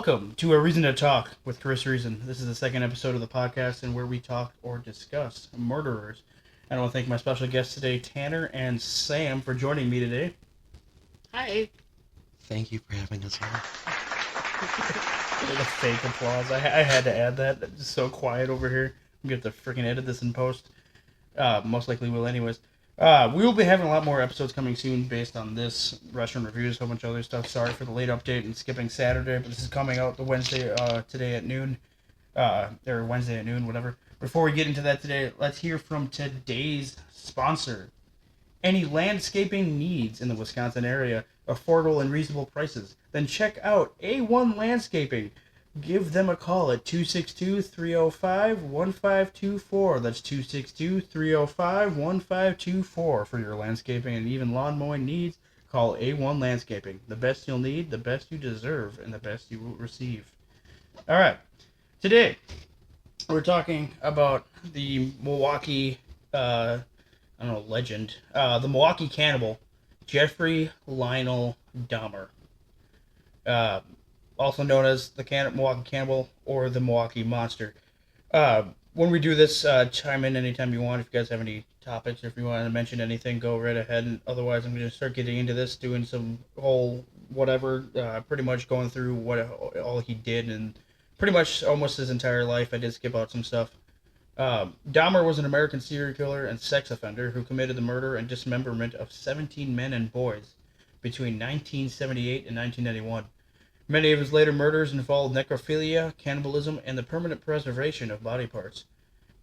Welcome to A Reason to Talk with Chris Reason. This is the second episode of the podcast and where we talk or discuss murderers. And I want to thank my special guests today, Tanner and Sam, for joining me today. Hi. Thank you for having us on. The fake applause. I had to add that. It's so quiet over here. I'm going to have to freaking edit this in post. Most likely will anyways. We will be having a lot more episodes coming soon based on this, restaurant reviews, a whole bunch of other stuff. Sorry for the late update and skipping Saturday, but this is coming out the Wednesday today at noon. Or Wednesday at noon, whatever. Before we get into that today, let's hear from today's sponsor. Any landscaping needs in the Wisconsin area, affordable and reasonable prices, then check out A1 Landscaping. Give them a call at 262-305-1524. That's 262-305-1524 for your landscaping and even lawn mowing needs. Call A1 Landscaping. The best you'll need, the best you deserve, and the best you will receive. All right. Today, we're talking about the Milwaukee, legend. The Milwaukee Cannibal, Jeffrey Lionel Dahmer. Also known as the Milwaukee Cannibal or the Milwaukee Monster. When we do this, chime in anytime you want. If you guys have any topics, or if you want to mention anything, go right ahead. And otherwise, I'm going to start getting into this, doing some whole whatever, pretty much going through what all he did and pretty much almost his entire life. I did skip out some stuff. Dahmer was an American serial killer and sex offender who committed the murder and dismemberment of 17 men and boys between 1978 and 1991. Many of his later murders involved necrophilia, cannibalism, and the permanent preservation of body parts,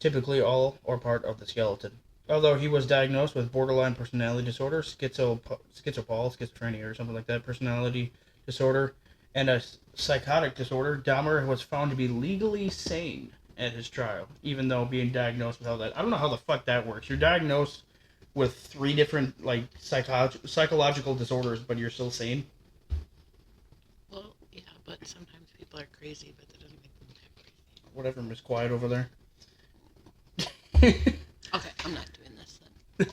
typically all or part of the skeleton. Although he was diagnosed with borderline personality disorder, schizophrenia or something like that, personality disorder, and a psychotic disorder, Dahmer was found to be legally sane at his trial, even though being diagnosed with all that. I don't know how the fuck that works. You're diagnosed with 3 different psychological disorders, but you're still sane? Well, yeah, but sometimes people are crazy, but that doesn't make them that crazy. Whatever, Miss Quiet over there. Okay, I'm not doing this then.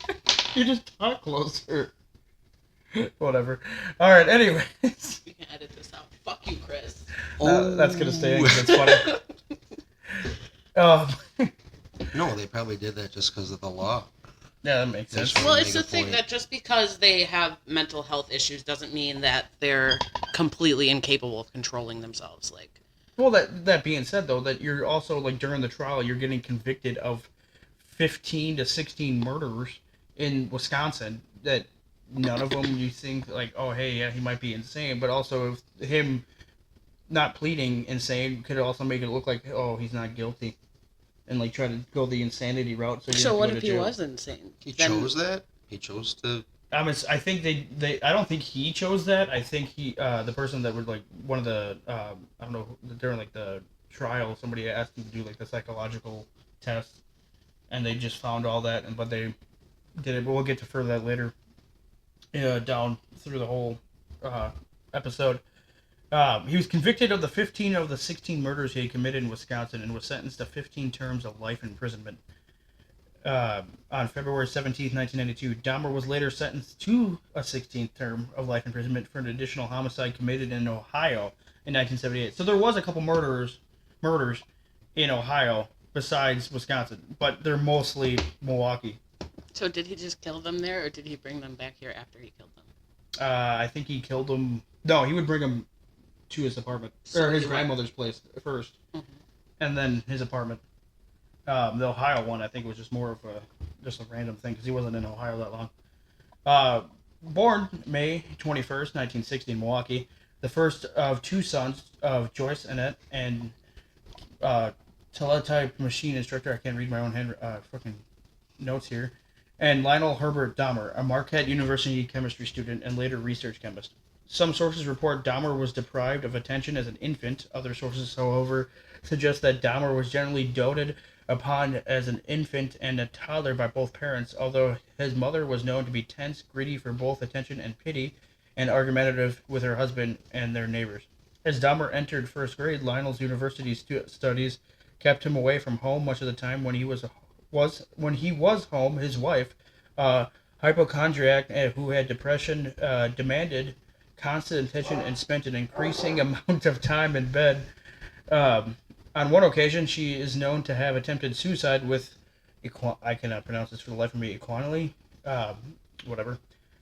You just talk closer. Whatever. Alright, anyways. You can edit this out. Fuck you, Chris. That's gonna stay in because it's funny. No, they probably did that just because of the law. Yeah, that makes sense. Well, it's the thing that just because they have mental health issues doesn't mean that they're completely incapable of controlling themselves. Well, that being said, though, that you're also, during the trial, you're getting convicted of 15 to 16 murders in Wisconsin that none of them you think, oh, hey, yeah, he might be insane, but also him not pleading insane could also make it look like, oh, he's not guilty. And try to go the insanity route. So what if he was insane? He chose that. He chose to. I think they. I don't think he chose that. I think the person that would one of the I don't know, during the trial, somebody asked him to do the psychological test, and they just found all that. But they did it. But we'll get to further that later. Down through the whole episode. He was convicted of the 15 of the 16 murders he had committed in Wisconsin and was sentenced to 15 terms of life imprisonment. On February 17, 1992, Dahmer was later sentenced to a 16th term of life imprisonment for an additional homicide committed in Ohio in 1978. So there was a couple murders in Ohio besides Wisconsin, but they're mostly Milwaukee. So did he just kill them there, or did he bring them back here after he killed them? I think he killed them. No, he would bring them to his apartment, or his grandmother's place first, and then his apartment. The Ohio one, I think, was just more of a random thing because he wasn't in Ohio that long. Born May 21st, 1960 in Milwaukee, the first of 2 sons of Joyce Annette and teletype machine instructor. I can't read my own fucking notes here. And Lionel Herbert Dahmer, a Marquette University chemistry student and later research chemist. Some sources report Dahmer was deprived of attention as an infant. Other sources, however, suggest that Dahmer was generally doted upon as an infant and a toddler by both parents, although his mother was known to be tense, greedy for both attention and pity, and argumentative with her husband and their neighbors. As Dahmer entered first grade, Lionel's university studies kept him away from home much of the time. When he was home, his wife, hypochondriac who had depression, demanded constant attention and spent an increasing amount of time in bed. Um, on one occasion, she is known to have attempted suicide with, I cannot pronounce this for the life of me, equanimity, whatever.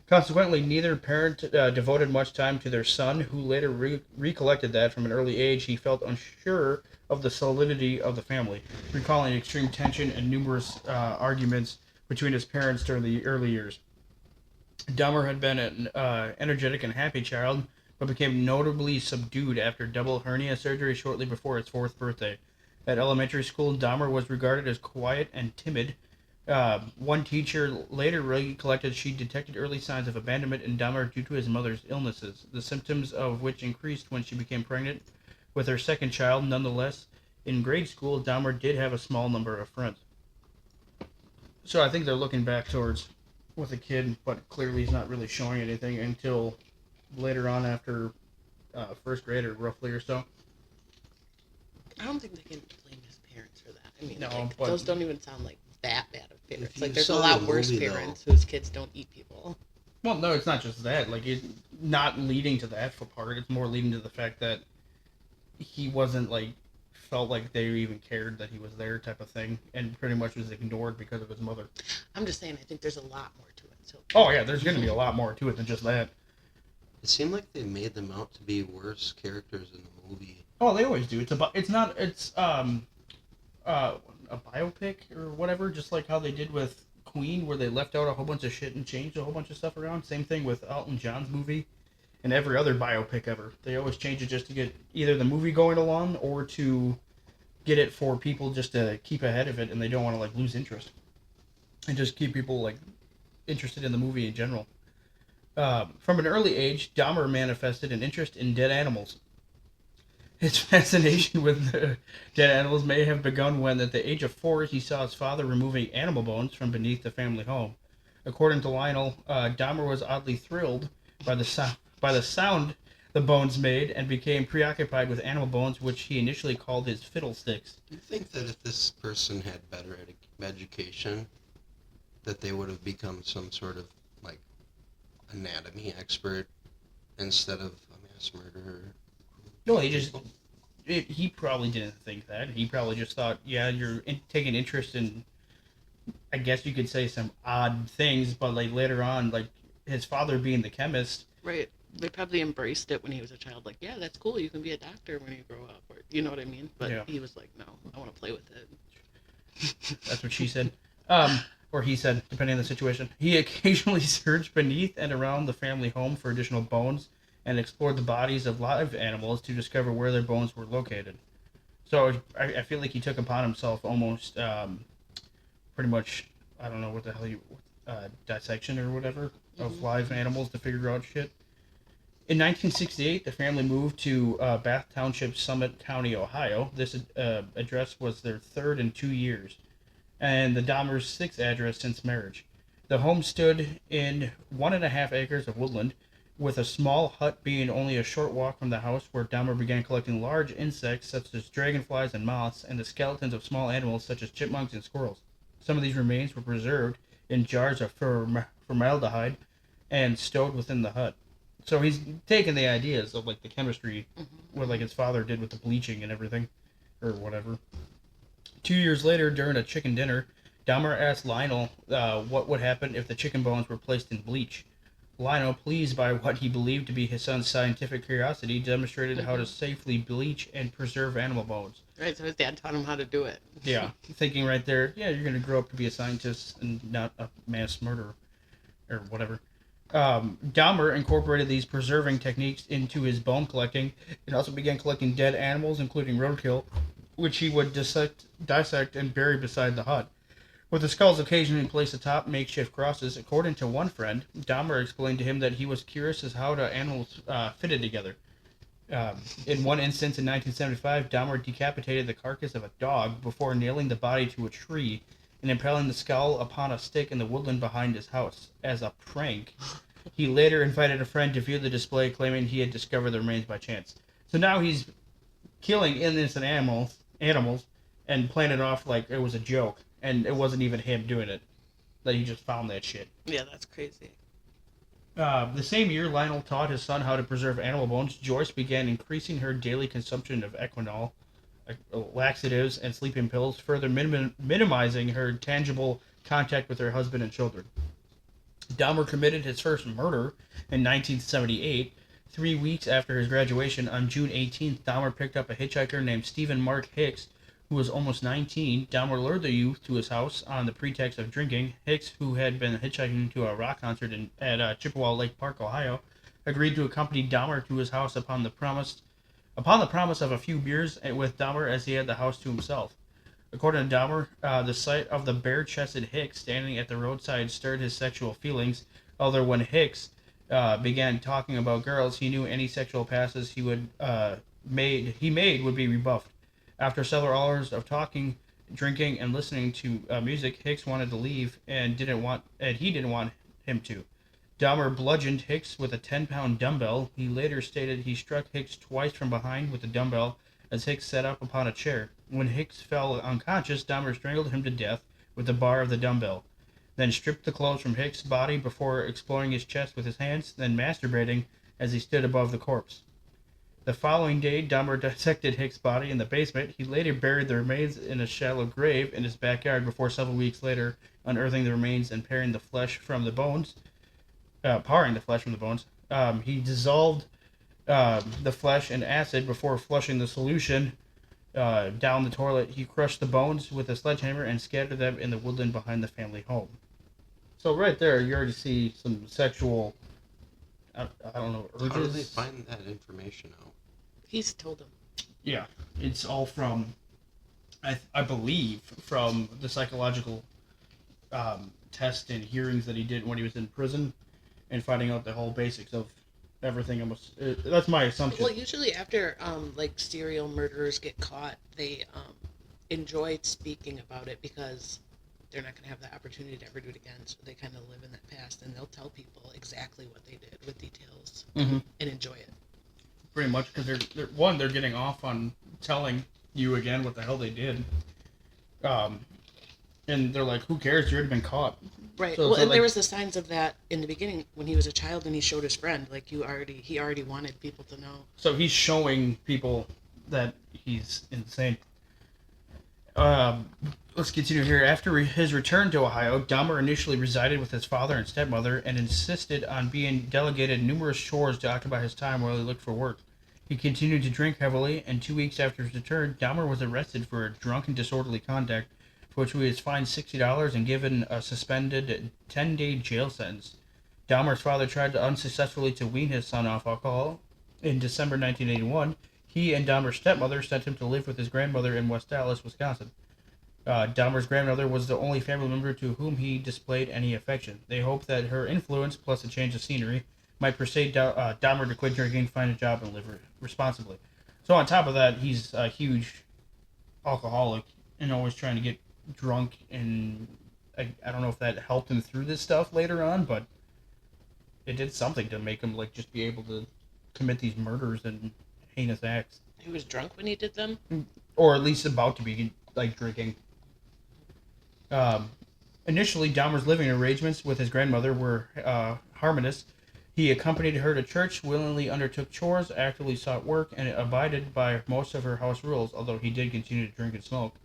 Consequently, neither parent devoted much time to their son, who later recollected that from an early age he felt unsure of the solidity of the family, recalling extreme tension and numerous arguments between his parents during the early years. Dahmer had been an energetic and happy child, but became notably subdued after double hernia surgery shortly before his fourth birthday. At elementary school, Dahmer was regarded as quiet and timid. One teacher later recollected she detected early signs of abandonment in Dahmer due to his mother's illnesses, the symptoms of which increased when she became pregnant with her second child. Nonetheless, in grade school, Dahmer did have a small number of friends. So I think they're looking back towards with a kid, but clearly he's not really showing anything until later on after first grade or roughly or so. I don't think they can blame his parents for that. I mean, No, like, but- those don't even sound like that bad of parents. If Like, you there's a saw lot the worse movie, parents whose kids don't eat people. Well, no, it's not just that. Like, it not leading to that for part. It's more leading to the fact that he wasn't like felt like they even cared that he was there, type of thing, and pretty much was ignored because of his mother. I'm just saying, I think there's a lot more to it. So. Oh yeah, there's going to be a lot more to it than just that. It seemed like they made them out to be worse characters in the movie. Oh, they always do. It's a biopic or whatever, just like how they did with Queen, where they left out a whole bunch of shit and changed a whole bunch of stuff around. Same thing with Elton John's movie and every other biopic ever. They always change it just to get either the movie going along or to get it for people just to keep ahead of it, and they don't want to like lose interest and just keep people like interested in the movie in general. From an early age, Dahmer manifested an interest in dead animals. His fascination with dead animals may have begun when, at the age of 4, he saw his father removing animal bones from beneath the family home. According to Lionel, Dahmer was oddly thrilled by the sound the bones made, and became preoccupied with animal bones, which he initially called his fiddlesticks. Do you think that if this person had better education, that they would have become some sort of like anatomy expert instead of a mass murderer? No, he probably didn't think that. He probably just thought, yeah, you're taking interest in, I guess you could say, some odd things, but like later on, like his father being the chemist. Right. They probably embraced it when he was a child. Like, yeah, that's cool. You can be a doctor when you grow up. Or, you know what I mean? But Yeah. he was like, no, I want to play with it. That's what she said. Or he said, depending on the situation. He occasionally searched beneath and around the family home for additional bones and explored the bodies of live animals to discover where their bones were located. So I feel like he took upon himself almost pretty much, I don't know what the hell dissection or whatever of live animals to figure out shit. In 1968, the family moved to Bath Township, Summit County, Ohio. This address was their third in 2 years, and the Dahmers' sixth address since marriage. The home stood in 1.5 acres of woodland, with a small hut being only a short walk from the house, where Dahmer began collecting large insects such as dragonflies and moths, and the skeletons of small animals such as chipmunks and squirrels. Some of these remains were preserved in jars of formaldehyde and stowed within the hut. So he's taken the ideas of like the chemistry, what like his father did with the bleaching and everything, or whatever. 2 years later, during a chicken dinner, Dahmer asked Lionel what would happen if the chicken bones were placed in bleach. Lionel, pleased by what he believed to be his son's scientific curiosity, demonstrated how to safely bleach and preserve animal bones. Right, so his dad taught him how to do it. Yeah, thinking right there, yeah, you're going to grow up to be a scientist and not a mass murderer, or whatever. Dahmer incorporated these preserving techniques into his bone collecting and also began collecting dead animals, including roadkill, which he would dissect and bury beside the hut. With the skulls occasionally placed atop makeshift crosses, according to one friend, Dahmer explained to him that he was curious as how the animals fitted together. In one instance in 1975, Dahmer decapitated the carcass of a dog before nailing the body to a tree and impaling the skull upon a stick in the woodland behind his house. As a prank, he later invited a friend to view the display, claiming he had discovered the remains by chance. So now he's killing innocent animals and playing it off like it was a joke, and it wasn't even him doing it. That he just found that shit. Yeah, that's crazy. The same year, Lionel taught his son how to preserve animal bones. Joyce began increasing her daily consumption of Equinol, laxatives, and sleeping pills, further minimizing her tangible contact with her husband and children. Dahmer committed his first murder in 1978. 3 weeks after his graduation, on June 18th, Dahmer picked up a hitchhiker named Stephen Mark Hicks, who was almost 19. Dahmer lured the youth to his house on the pretext of drinking. Hicks, who had been hitchhiking to a rock concert at Chippewa Lake Park, Ohio, agreed to accompany Dahmer to his house upon the promise of a few beers with Dahmer, as he had the house to himself. According to Dahmer, the sight of the bare-chested Hicks standing at the roadside stirred his sexual feelings, although when Hicks began talking about girls, he knew any sexual passes he made would be rebuffed. After several hours of talking, drinking, and listening to music, Hicks wanted to leave and he didn't want him to. Dahmer bludgeoned Hicks with a 10-pound dumbbell. He later stated he struck Hicks twice from behind with the dumbbell as Hicks sat up upon a chair. When Hicks fell unconscious, Dahmer strangled him to death with the bar of the dumbbell, then stripped the clothes from Hicks' body before exploring his chest with his hands, then masturbating as he stood above the corpse. The following day, Dahmer dissected Hicks' body in the basement. He later buried the remains in a shallow grave in his backyard before several weeks later unearthing the remains and paring the flesh from the bones. He dissolved the flesh in acid before flushing the solution down the toilet. He crushed the bones with a sledgehammer and scattered them in the woodland behind the family home. So right there, you already see some sexual, I don't know, urges. How do they find that information out? He's told them. Yeah, it's all from, I believe, from the psychological test and hearings that he did when he was in prison, and finding out the whole basics of everything. Almost, that's my assumption. Well, usually after like serial murderers get caught, they enjoy speaking about it because they're not going to have the opportunity to ever do it again. So they kind of live in that past, and they'll tell people exactly what they did with details and enjoy it. Pretty much, because they're getting off on telling you again what the hell they did. And they're like, who cares? You already been caught. Right. So, well, and like, there was the signs of that in the beginning when he was a child and he showed his friend. Like he already wanted people to know. So he's showing people that he's insane. Let's continue here. After his return to Ohio, Dahmer initially resided with his father and stepmother and insisted on being delegated numerous chores to occupy his time while he looked for work. He continued to drink heavily, and 2 weeks after his return, Dahmer was arrested for drunk and disorderly conduct, for which he was fined $60 and given a suspended 10-day jail sentence. Dahmer's father tried unsuccessfully to wean his son off alcohol. In December 1981, he and Dahmer's stepmother sent him to live with his grandmother in West Dallas, Wisconsin. Dahmer's grandmother was the only family member to whom he displayed any affection. They hoped that her influence, plus a change of scenery, might persuade Dahmer to quit drinking, find a job, and live responsibly. So on top of that, he's a huge alcoholic and always trying to get drunk, and I don't know if that helped him through this stuff later on, but it did something to make him like just be able to commit these murders and heinous acts. He was drunk when he did them? Or at least about to be like drinking. Initially, Dahmer's living arrangements with his grandmother were harmonious. He accompanied her to church, willingly undertook chores, actively sought work, and abided by most of her house rules, although he did continue to drink and smoke.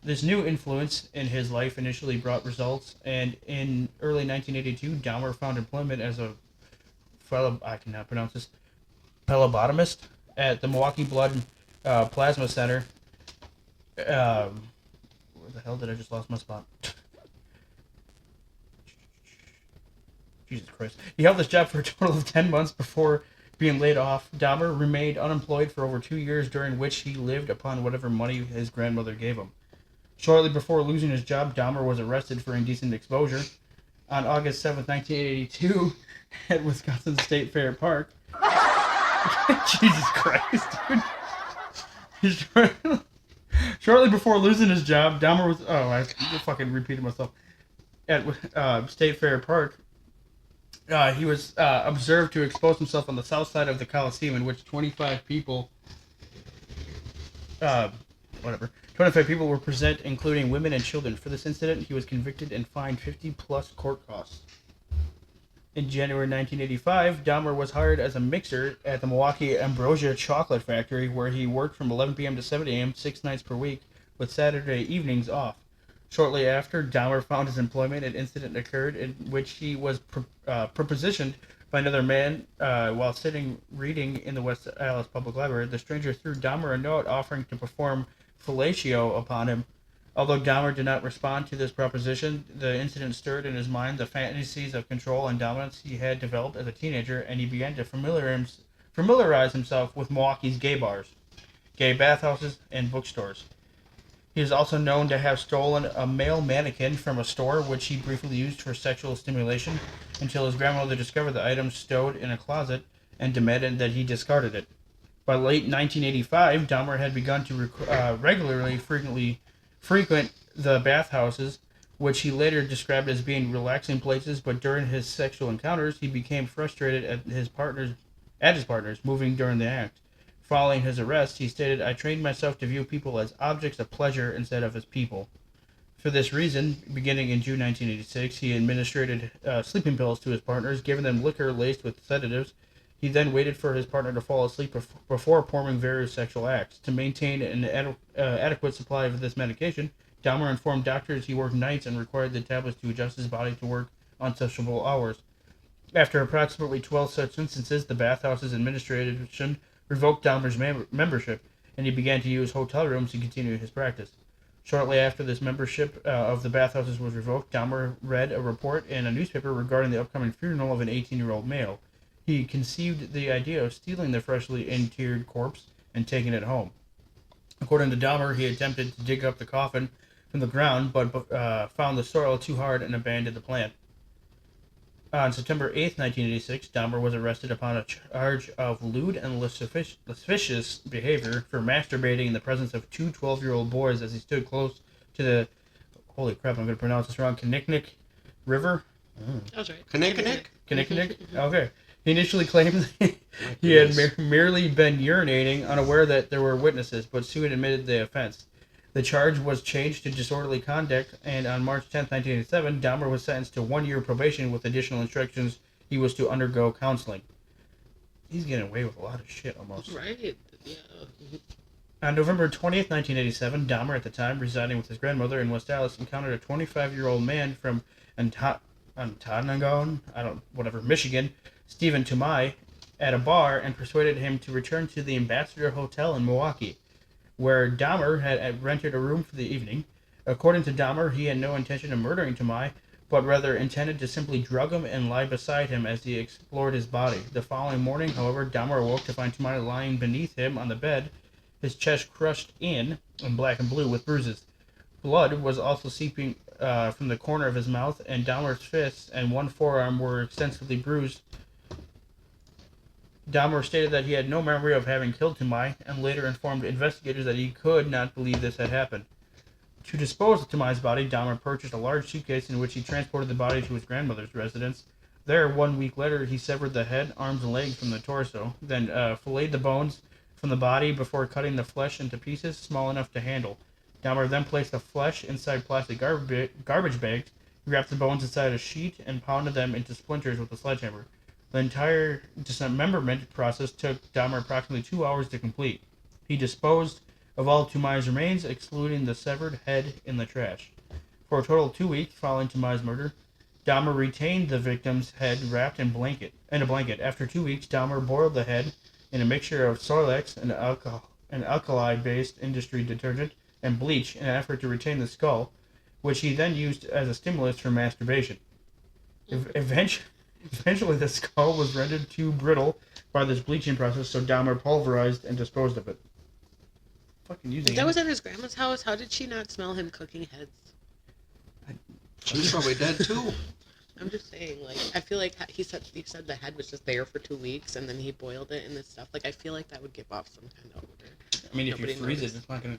This new influence in his life initially brought results, and in early 1982, Dahmer found employment as a phlebotomist at the Milwaukee Blood Plasma Center. Where the hell did I just lost my spot? Jesus Christ. He held this job for a total of 10 months before being laid off. Dahmer remained unemployed for over 2 years, during which he lived upon whatever money his grandmother gave him. Shortly before losing his job, Dahmer was arrested for indecent exposure. On August 7th, 1982, at Wisconsin State Fair Park. Jesus Christ, dude. Shortly before losing his job, Dahmer was... Oh, I fucking repeated myself. At State Fair Park, he was observed to expose himself on the south side of the Coliseum, in which 25 people... 25 people were present, including women and children. For this incident, he was convicted and fined 50-plus court costs. In January 1985, Dahmer was hired as a mixer at the Milwaukee Ambrosia Chocolate Factory, where he worked from 11 p.m. to 7 a.m. 6 nights per week, with Saturday evenings off. Shortly after, Dahmer found his employment. An incident occurred in which he was propositioned by another man while sitting reading in the West Allis Public Library. The stranger threw Dahmer a note offering to perform fellatio upon him. Although Dahmer did not respond to this proposition, the incident stirred in his mind the fantasies of control and dominance he had developed as a teenager, and he began to familiarize himself with Milwaukee's gay bars, gay bathhouses, and bookstores. He is also known to have stolen a male mannequin from a store, which he briefly used for sexual stimulation, until his grandmother discovered the item stowed in a closet and demanded that he discarded it. By late 1985, Dahmer had begun to frequent the bathhouses, which he later described as being relaxing places, but during his sexual encounters, he became frustrated at his partners moving during the act. Following his arrest, he stated, "I trained myself to view people as objects of pleasure instead of as people." For this reason, beginning in June 1986, he administered sleeping pills to his partners, giving them liquor laced with sedatives. He then waited for his partner to fall asleep before performing various sexual acts. To maintain an adequate supply of this medication, Dahmer informed doctors he worked nights and required the tablets to adjust his body to work unsociable hours. After approximately 12 such instances, the bathhouse's administration revoked Dahmer's membership, and he began to use hotel rooms to continue his practice. Shortly after this membership of the bathhouses was revoked, Dahmer read a report in a newspaper regarding the upcoming funeral of an 18-year-old male. He conceived the idea of stealing the freshly interred corpse and taking it home. According to Dahmer, he attempted to dig up the coffin from the ground, but found the soil too hard and abandoned the plan. On September 8, 1986, Dahmer was arrested upon a charge of lewd and lascivious behavior for masturbating in the presence of two 12-year-old boys as he stood close to the, holy crap, I'm going to pronounce this wrong, Kinnickinnic River? That's right. Kinnickinnic? Okay. He initially claimed he had merely been urinating, unaware that there were witnesses, but soon admitted the offense. The charge was changed to disorderly conduct, and on March 10, 1987, Dahmer was sentenced to 1 year probation with additional instructions he was to undergo counseling. He's getting away with a lot of shit, almost. Right, yeah. On November 20th, 1987, Dahmer, at the time residing with his grandmother in West Allis, encountered a 25-year-old man from Ontonagon, Michigan, Stephen Tumai, at a bar and persuaded him to return to the Ambassador Hotel in Milwaukee, where Dahmer had rented a room for the evening. According to Dahmer, he had no intention of murdering Tumai, but rather intended to simply drug him and lie beside him as he explored his body. The following morning, however, Dahmer awoke to find Tumai lying beneath him on the bed, his chest crushed in black and blue with bruises. Blood was also seeping from the corner of his mouth, and Dahmer's fists and one forearm were extensively bruised. Dahmer stated that he had no memory of having killed Tumai, and later informed investigators that he could not believe this had happened. To dispose of Tumai's body, Dahmer purchased a large suitcase in which he transported the body to his grandmother's residence. There, 1 week later, he severed the head, arms, and legs from the torso, then filleted the bones from the body before cutting the flesh into pieces small enough to handle. Dahmer then placed the flesh inside plastic garbage bags, wrapped the bones inside a sheet, and pounded them into splinters with a sledgehammer. The entire dismemberment process took Dahmer approximately 2 hours to complete. He disposed of all Tumai's remains, excluding the severed head, in the trash. For a total of 2 weeks following Tumai's murder, Dahmer retained the victim's head wrapped in a blanket. After 2 weeks, Dahmer boiled the head in a mixture of Soilex, an alkali-based industry detergent, and bleach in an effort to retain the skull, which he then used as a stimulus for masturbation. Eventually, the skull was rendered too brittle by this bleaching process, so Dahmer pulverized and disposed of it. Fucking using That was at his grandma's house. How did she not smell him cooking heads? She was probably dead too. I'm just saying, like, I feel like he said the head was just there for 2 weeks, and then he boiled it and this stuff. Like, I feel like that would give off some kind of odor. I mean, if you freeze it, it's not gonna.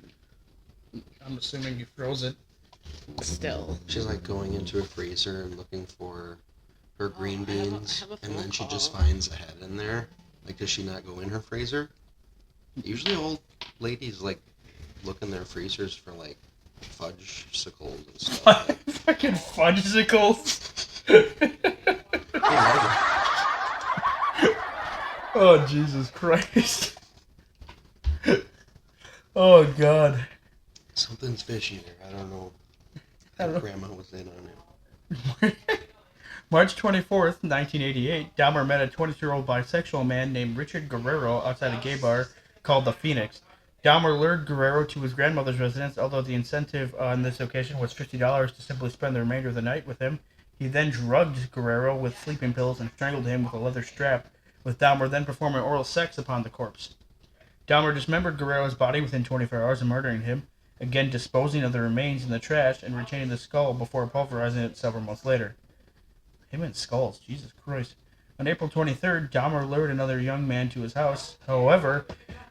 I'm assuming you froze it. Still. She's like going into a freezer and looking for her green beans, I have a and then phone she call. just finds a head in there. Like, does she not go in her freezer? Usually old ladies, like, look in their freezers for, like, fudge-sicles and stuff. Fucking fudge-sicles. Yeah, Oh, Jesus Christ. Oh, God. Something's fishy here. I don't know I don't if know. Grandma was in on it. March 24th, 1988, Dahmer met a 22-year-old bisexual man named Richard Guerrero outside a gay bar called the Phoenix. Dahmer lured Guerrero to his grandmother's residence, although the incentive on this occasion was $50 to simply spend the remainder of the night with him. He then drugged Guerrero with sleeping pills and strangled him with a leather strap, with Dahmer then performing oral sex upon the corpse. Dahmer dismembered Guerrero's body within 24 hours of murdering him, again disposing of the remains in the trash and retaining the skull before pulverizing it several months later. Him and skulls, Jesus Christ. On April 23rd, Dahmer lured another young man to his house. However,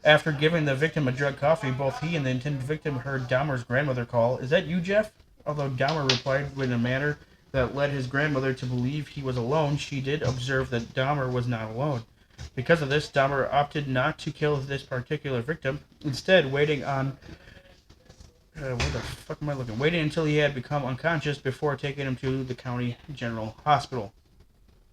after giving the victim a drug coffee, both he and the intended victim heard Dahmer's grandmother call, "Is that you, Jeff?" Although Dahmer replied in a manner that led his grandmother to believe he was alone, she did observe that Dahmer was not alone. Because of this, Dahmer opted not to kill this particular victim, instead waiting on where the fuck am I looking? Waiting until he had become unconscious before taking him to the county general hospital.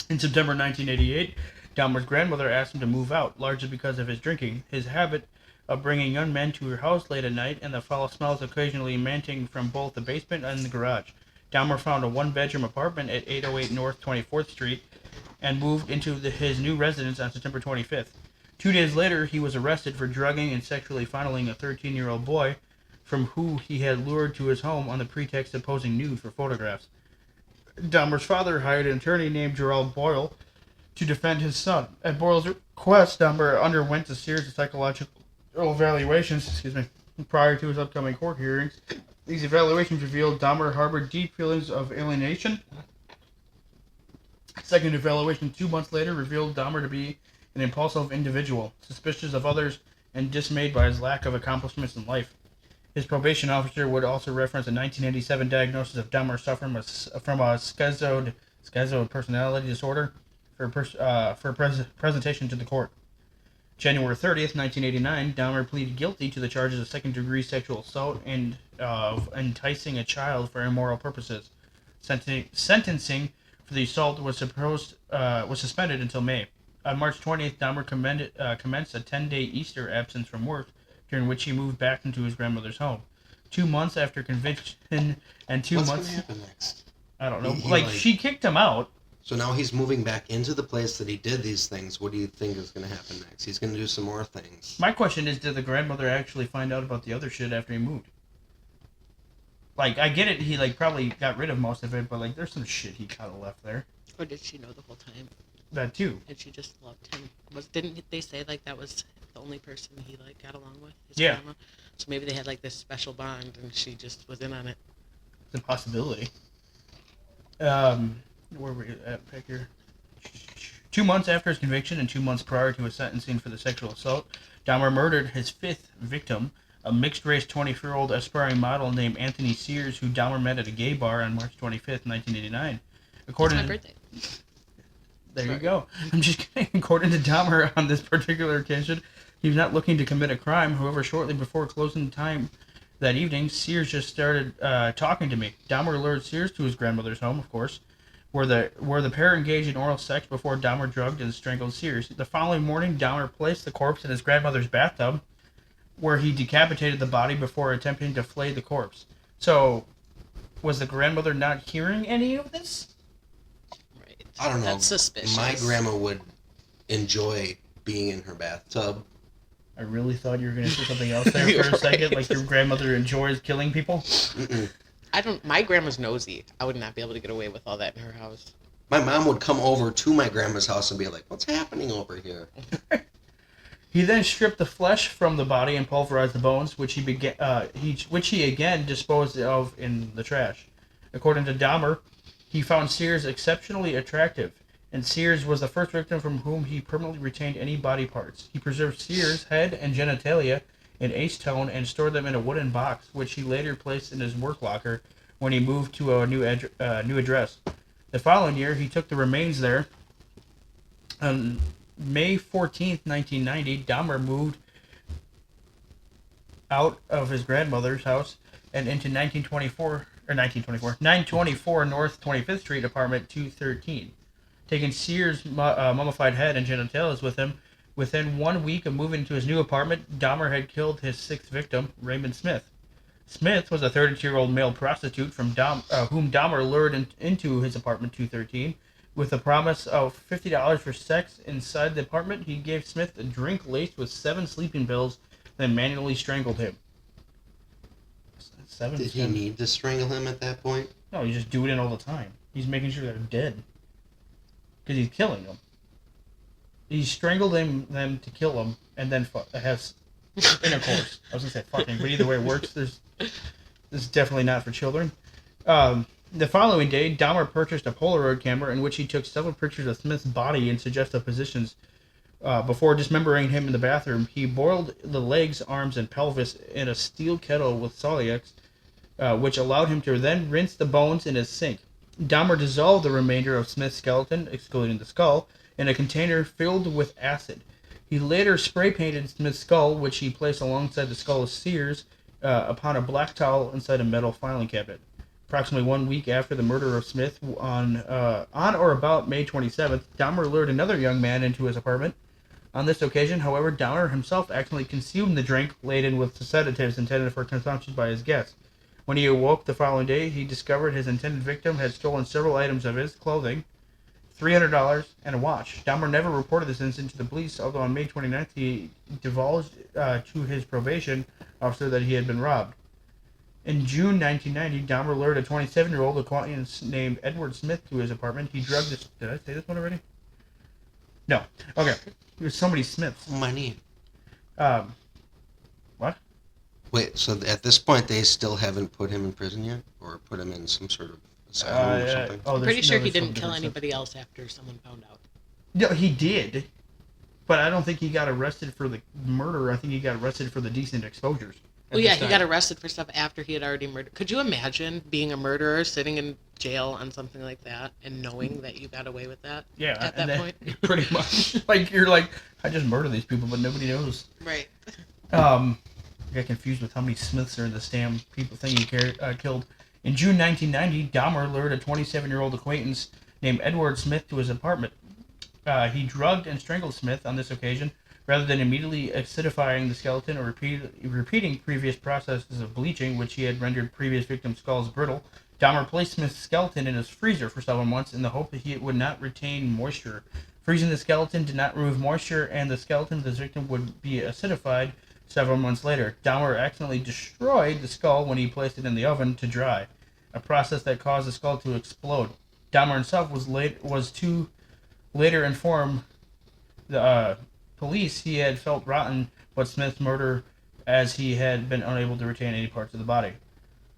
In September 1988, Dahmer's grandmother asked him to move out, largely because of his drinking, his habit of bringing young men to her house late at night, and the foul smells occasionally emanating from both the basement and the garage. Dahmer found a one-bedroom apartment at 808 North 24th Street and moved into his new residence on September 25th. 2 days later, he was arrested for drugging and sexually fondling a 13-year-old boy from who he had lured to his home on the pretext of posing nude for photographs. Dahmer's father hired an attorney named Gerald Boyle to defend his son. At Boyle's request, Dahmer underwent a series of psychological evaluations, prior to his upcoming court hearings. These evaluations revealed Dahmer harbored deep feelings of alienation. Second evaluation 2 months later revealed Dahmer to be an impulsive individual, suspicious of others and dismayed by his lack of accomplishments in life. His probation officer would also reference a 1987 diagnosis of Dahmer suffering from a schizoid personality disorder for presentation to the court. January 30th, 1989, Dahmer pleaded guilty to the charges of second-degree sexual assault and of enticing a child for immoral purposes. Sentencing for the assault was suspended until May. On March 20th, Dahmer commenced a 10-day Easter absence from work, during which he moved back into his grandmother's home. 2 months after conviction and 2 What's months... What's going to happen next? I don't know. He She kicked him out. So now he's moving back into the place that he did these things. What do you think is going to happen next? He's going to do some more things. My question is, did the grandmother actually find out about the other shit after he moved? Like, I get it, he, probably got rid of most of it, but, there's some shit he kind of left there. Or did she know the whole time? That, too. And she just loved him. Didn't they say, that was the only person he, got along with? His Yeah. grandma? So maybe they had, this special bond, and she just was in on it. It's a possibility. Where were you at, back here? 2 months after his conviction and 2 months prior to his sentencing for the sexual assault, Dahmer murdered his fifth victim, a mixed-race 24-year-old aspiring model named Anthony Sears, who Dahmer met at a gay bar on March 25th, 1989. It's my birthday. There you go. I'm just kidding. According to Dahmer, on this particular occasion, he was not looking to commit a crime. However, shortly before closing time that evening, Sears just started talking to me. Dahmer lured Sears to his grandmother's home, of course, where the pair engaged in oral sex before Dahmer drugged and strangled Sears. The following morning, Dahmer placed the corpse in his grandmother's bathtub, where he decapitated the body before attempting to flay the corpse. So, was the grandmother not hearing any of this? Right. I don't know. That's suspicious. My grandma would enjoy being in her bathtub. I really thought you were going to say something else there for a second, like your grandmother enjoys killing people. Mm-mm. My grandma's nosy. I would not be able to get away with all that in her house. My mom would come over to my grandma's house and be like, "What's happening over here?" He then stripped the flesh from the body and pulverized the bones, which he again disposed of in the trash. According to Dahmer, he found Sears exceptionally attractive, and Sears was the first victim from whom he permanently retained any body parts. He preserved Sears' head and genitalia in acetone and stored them in a wooden box, which he later placed in his work locker when he moved to a new address. The following year, he took the remains there. On May 14th, 1990, Dahmer moved out of his grandmother's house and into 924 North 25th Street, apartment 213. Taking Sears' mummified head and genitals with him, Within 1 week of moving to his new apartment, Dahmer had killed his sixth victim, Raymond Smith. Smith was a 32-year-old male prostitute whom Dahmer lured into his apartment 213 with a promise of $50 for sex. Inside the apartment, he gave Smith a drink laced with 7 sleeping pills, then manually strangled him. Did he need to strangle him at that point? No, you just do it in all the time. He's making sure they're dead. Because he's killing them. He strangled them to kill them, and then has intercourse. I was going to say fucking, but either way it works. This is definitely not for children. The following day, Dahmer purchased a Polaroid camera in which he took several pictures of Smith's body in suggestive positions. Before dismembering him in the bathroom, he boiled the legs, arms, and pelvis in a steel kettle with Solix, which allowed him to then rinse the bones in his sink. Dahmer dissolved the remainder of Smith's skeleton, excluding the skull, in a container filled with acid. He later spray-painted Smith's skull, which he placed alongside the skull of Sears, upon a black towel inside a metal filing cabinet. Approximately 1 week after the murder of Smith, on or about May 27th, Dahmer lured another young man into his apartment. On this occasion, however, Dahmer himself accidentally consumed the drink laden with sedatives intended for consumption by his guests. When he awoke the following day, he discovered his intended victim had stolen several items of his clothing, $300, and a watch. Dahmer never reported this incident to the police, although on May 29th he divulged to his probation officer that he had been robbed. In June 1990, Dahmer lured a 27-year-old acquaintance named Edward Smith to his apartment. He drugged this... Did I say this one already? No. Okay. It was so many Smiths. Money. What? Wait, so at this point they still haven't put him in prison yet? Or put him in some sort of asylum or something? I'm pretty sure he didn't kill anybody else after someone found out. No, he did. But I don't think he got arrested for the murder. I think he got arrested for the decent exposures. Well, yeah, he got arrested for stuff after he had already murdered. Could you imagine being a murderer, sitting in jail on something like that, and knowing that you got away with that? Yeah, at that point. Pretty much. Like, you're like, I just murdered these people, but nobody knows. Right. I got confused with how many Smiths are in this damn people thing he killed. In June 1990, Dahmer lured a 27-year-old acquaintance named Edward Smith to his apartment. He drugged and strangled Smith on this occasion. Rather than immediately acidifying the skeleton or repeating previous processes of bleaching, which he had rendered previous victims' skulls brittle, Dahmer placed Smith's skeleton in his freezer for several months in the hope that it would not retain moisture. Freezing the skeleton did not remove moisture, and the skeleton of the victim would be acidified several months later. Dahmer accidentally destroyed the skull when he placed it in the oven to dry, a process that caused the skull to explode. Dahmer himself was later informed the police he had felt rotten but Smith's murder, as he had been unable to retain any parts of the body.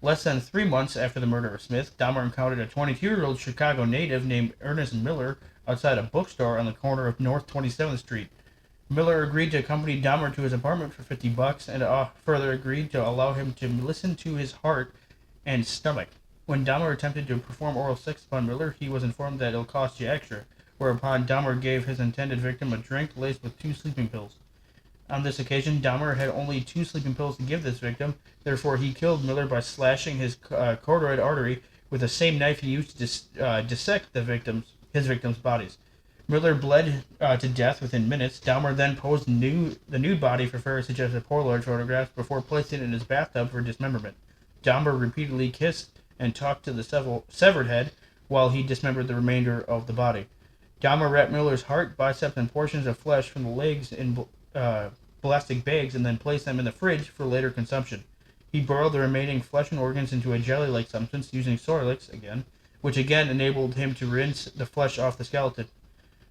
Less than 3 months after the murder of Smith, Dahmer encountered a 22-year-old Chicago native named Ernest Miller outside a bookstore on the corner of North 27th Street. Miller agreed to accompany Dahmer to his apartment for $50 and further agreed to allow him to listen to his heart and stomach. When Dahmer attempted to perform oral sex upon Miller, he was informed that it'll cost you extra, whereupon Dahmer gave his intended victim a drink laced with 2 sleeping pills. On this occasion, Dahmer had only 2 sleeping pills to give this victim, therefore he killed Miller by slashing his choroid artery with the same knife he used to dissect his victims' bodies. Miller bled to death within minutes. Dahmer then posed the nude body for very suggestive Polaroid photographs before placing it in his bathtub for dismemberment. Dahmer repeatedly kissed and talked to the severed head while he dismembered the remainder of the body. Dahmer wrapped Miller's heart, biceps, and portions of flesh from the legs in plastic bags and then placed them in the fridge for later consumption. He boiled the remaining flesh and organs into a jelly-like substance using Sorlix again, which again enabled him to rinse the flesh off the skeleton,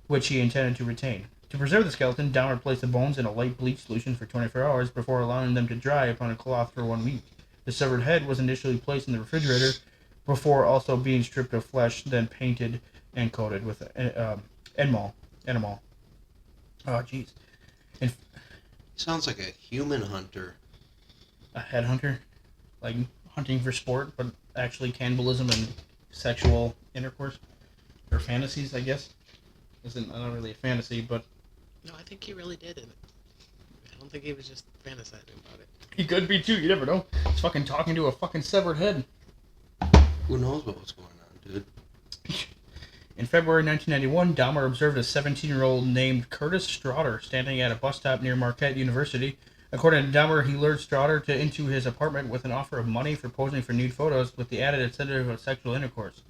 which he intended to retain. To preserve the skeleton, Dahmer placed the bones in a light bleach solution for 24 hours before allowing them to dry upon a cloth for 1 week. The severed head was initially placed in the refrigerator before also being stripped of flesh, then painted and coated with enamel. Oh, jeez. Sounds like a human hunter. A headhunter? Like hunting for sport, but actually cannibalism and sexual intercourse? Or fantasies, I guess? Isn't not really a fantasy, but... No, I think he really did it. I don't think he was just fantasizing about it. He could be too, you never know. He's fucking talking to a fucking severed head. Who knows what was going on, dude? In February 1991, Dahmer observed a 17-year-old named Curtis Straughter standing at a bus stop near Marquette University. According to Dahmer, he lured Straughter into his apartment with an offer of money for posing for nude photos with the added incentive of sexual intercourse.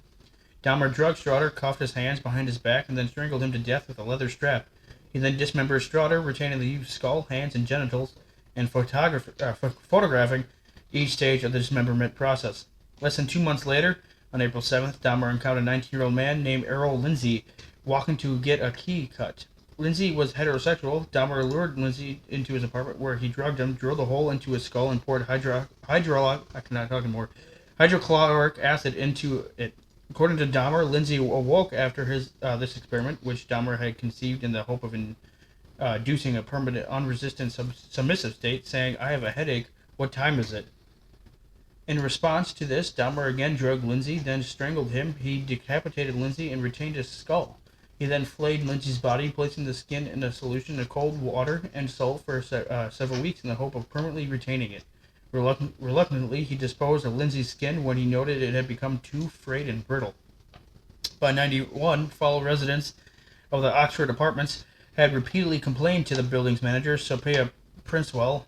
Dahmer drugged Straughter, cuffed his hands behind his back, and then strangled him to death with a leather strap. He then dismembered Straughter, retaining the youth's skull, hands, and genitals, and photographing each stage of the dismemberment process. Less than 2 months later, on April 7th, Dahmer encountered a 19-year-old man named Errol Lindsay walking to get a key cut. Lindsay was heterosexual. Dahmer lured Lindsay into his apartment where he drugged him, drilled a hole into his skull, and poured hydrochloric acid into it. According to Dahmer, Lindsay awoke after this experiment, which Dahmer had conceived in the hope of inducing a permanent, unresistant, submissive state, saying, "I have a headache. What time is it?" In response to this, Dahmer again drugged Lindsay, then strangled him. He decapitated Lindsay and retained his skull. He then flayed Lindsay's body, placing the skin in a solution of cold water and salt for several weeks in the hope of permanently retaining it. Reluctantly, he disposed of Lindsay's skin when he noted it had become too frayed and brittle. By 91, fellow residents of the Oxford apartments had repeatedly complained to the building's manager, Sophia Princewell,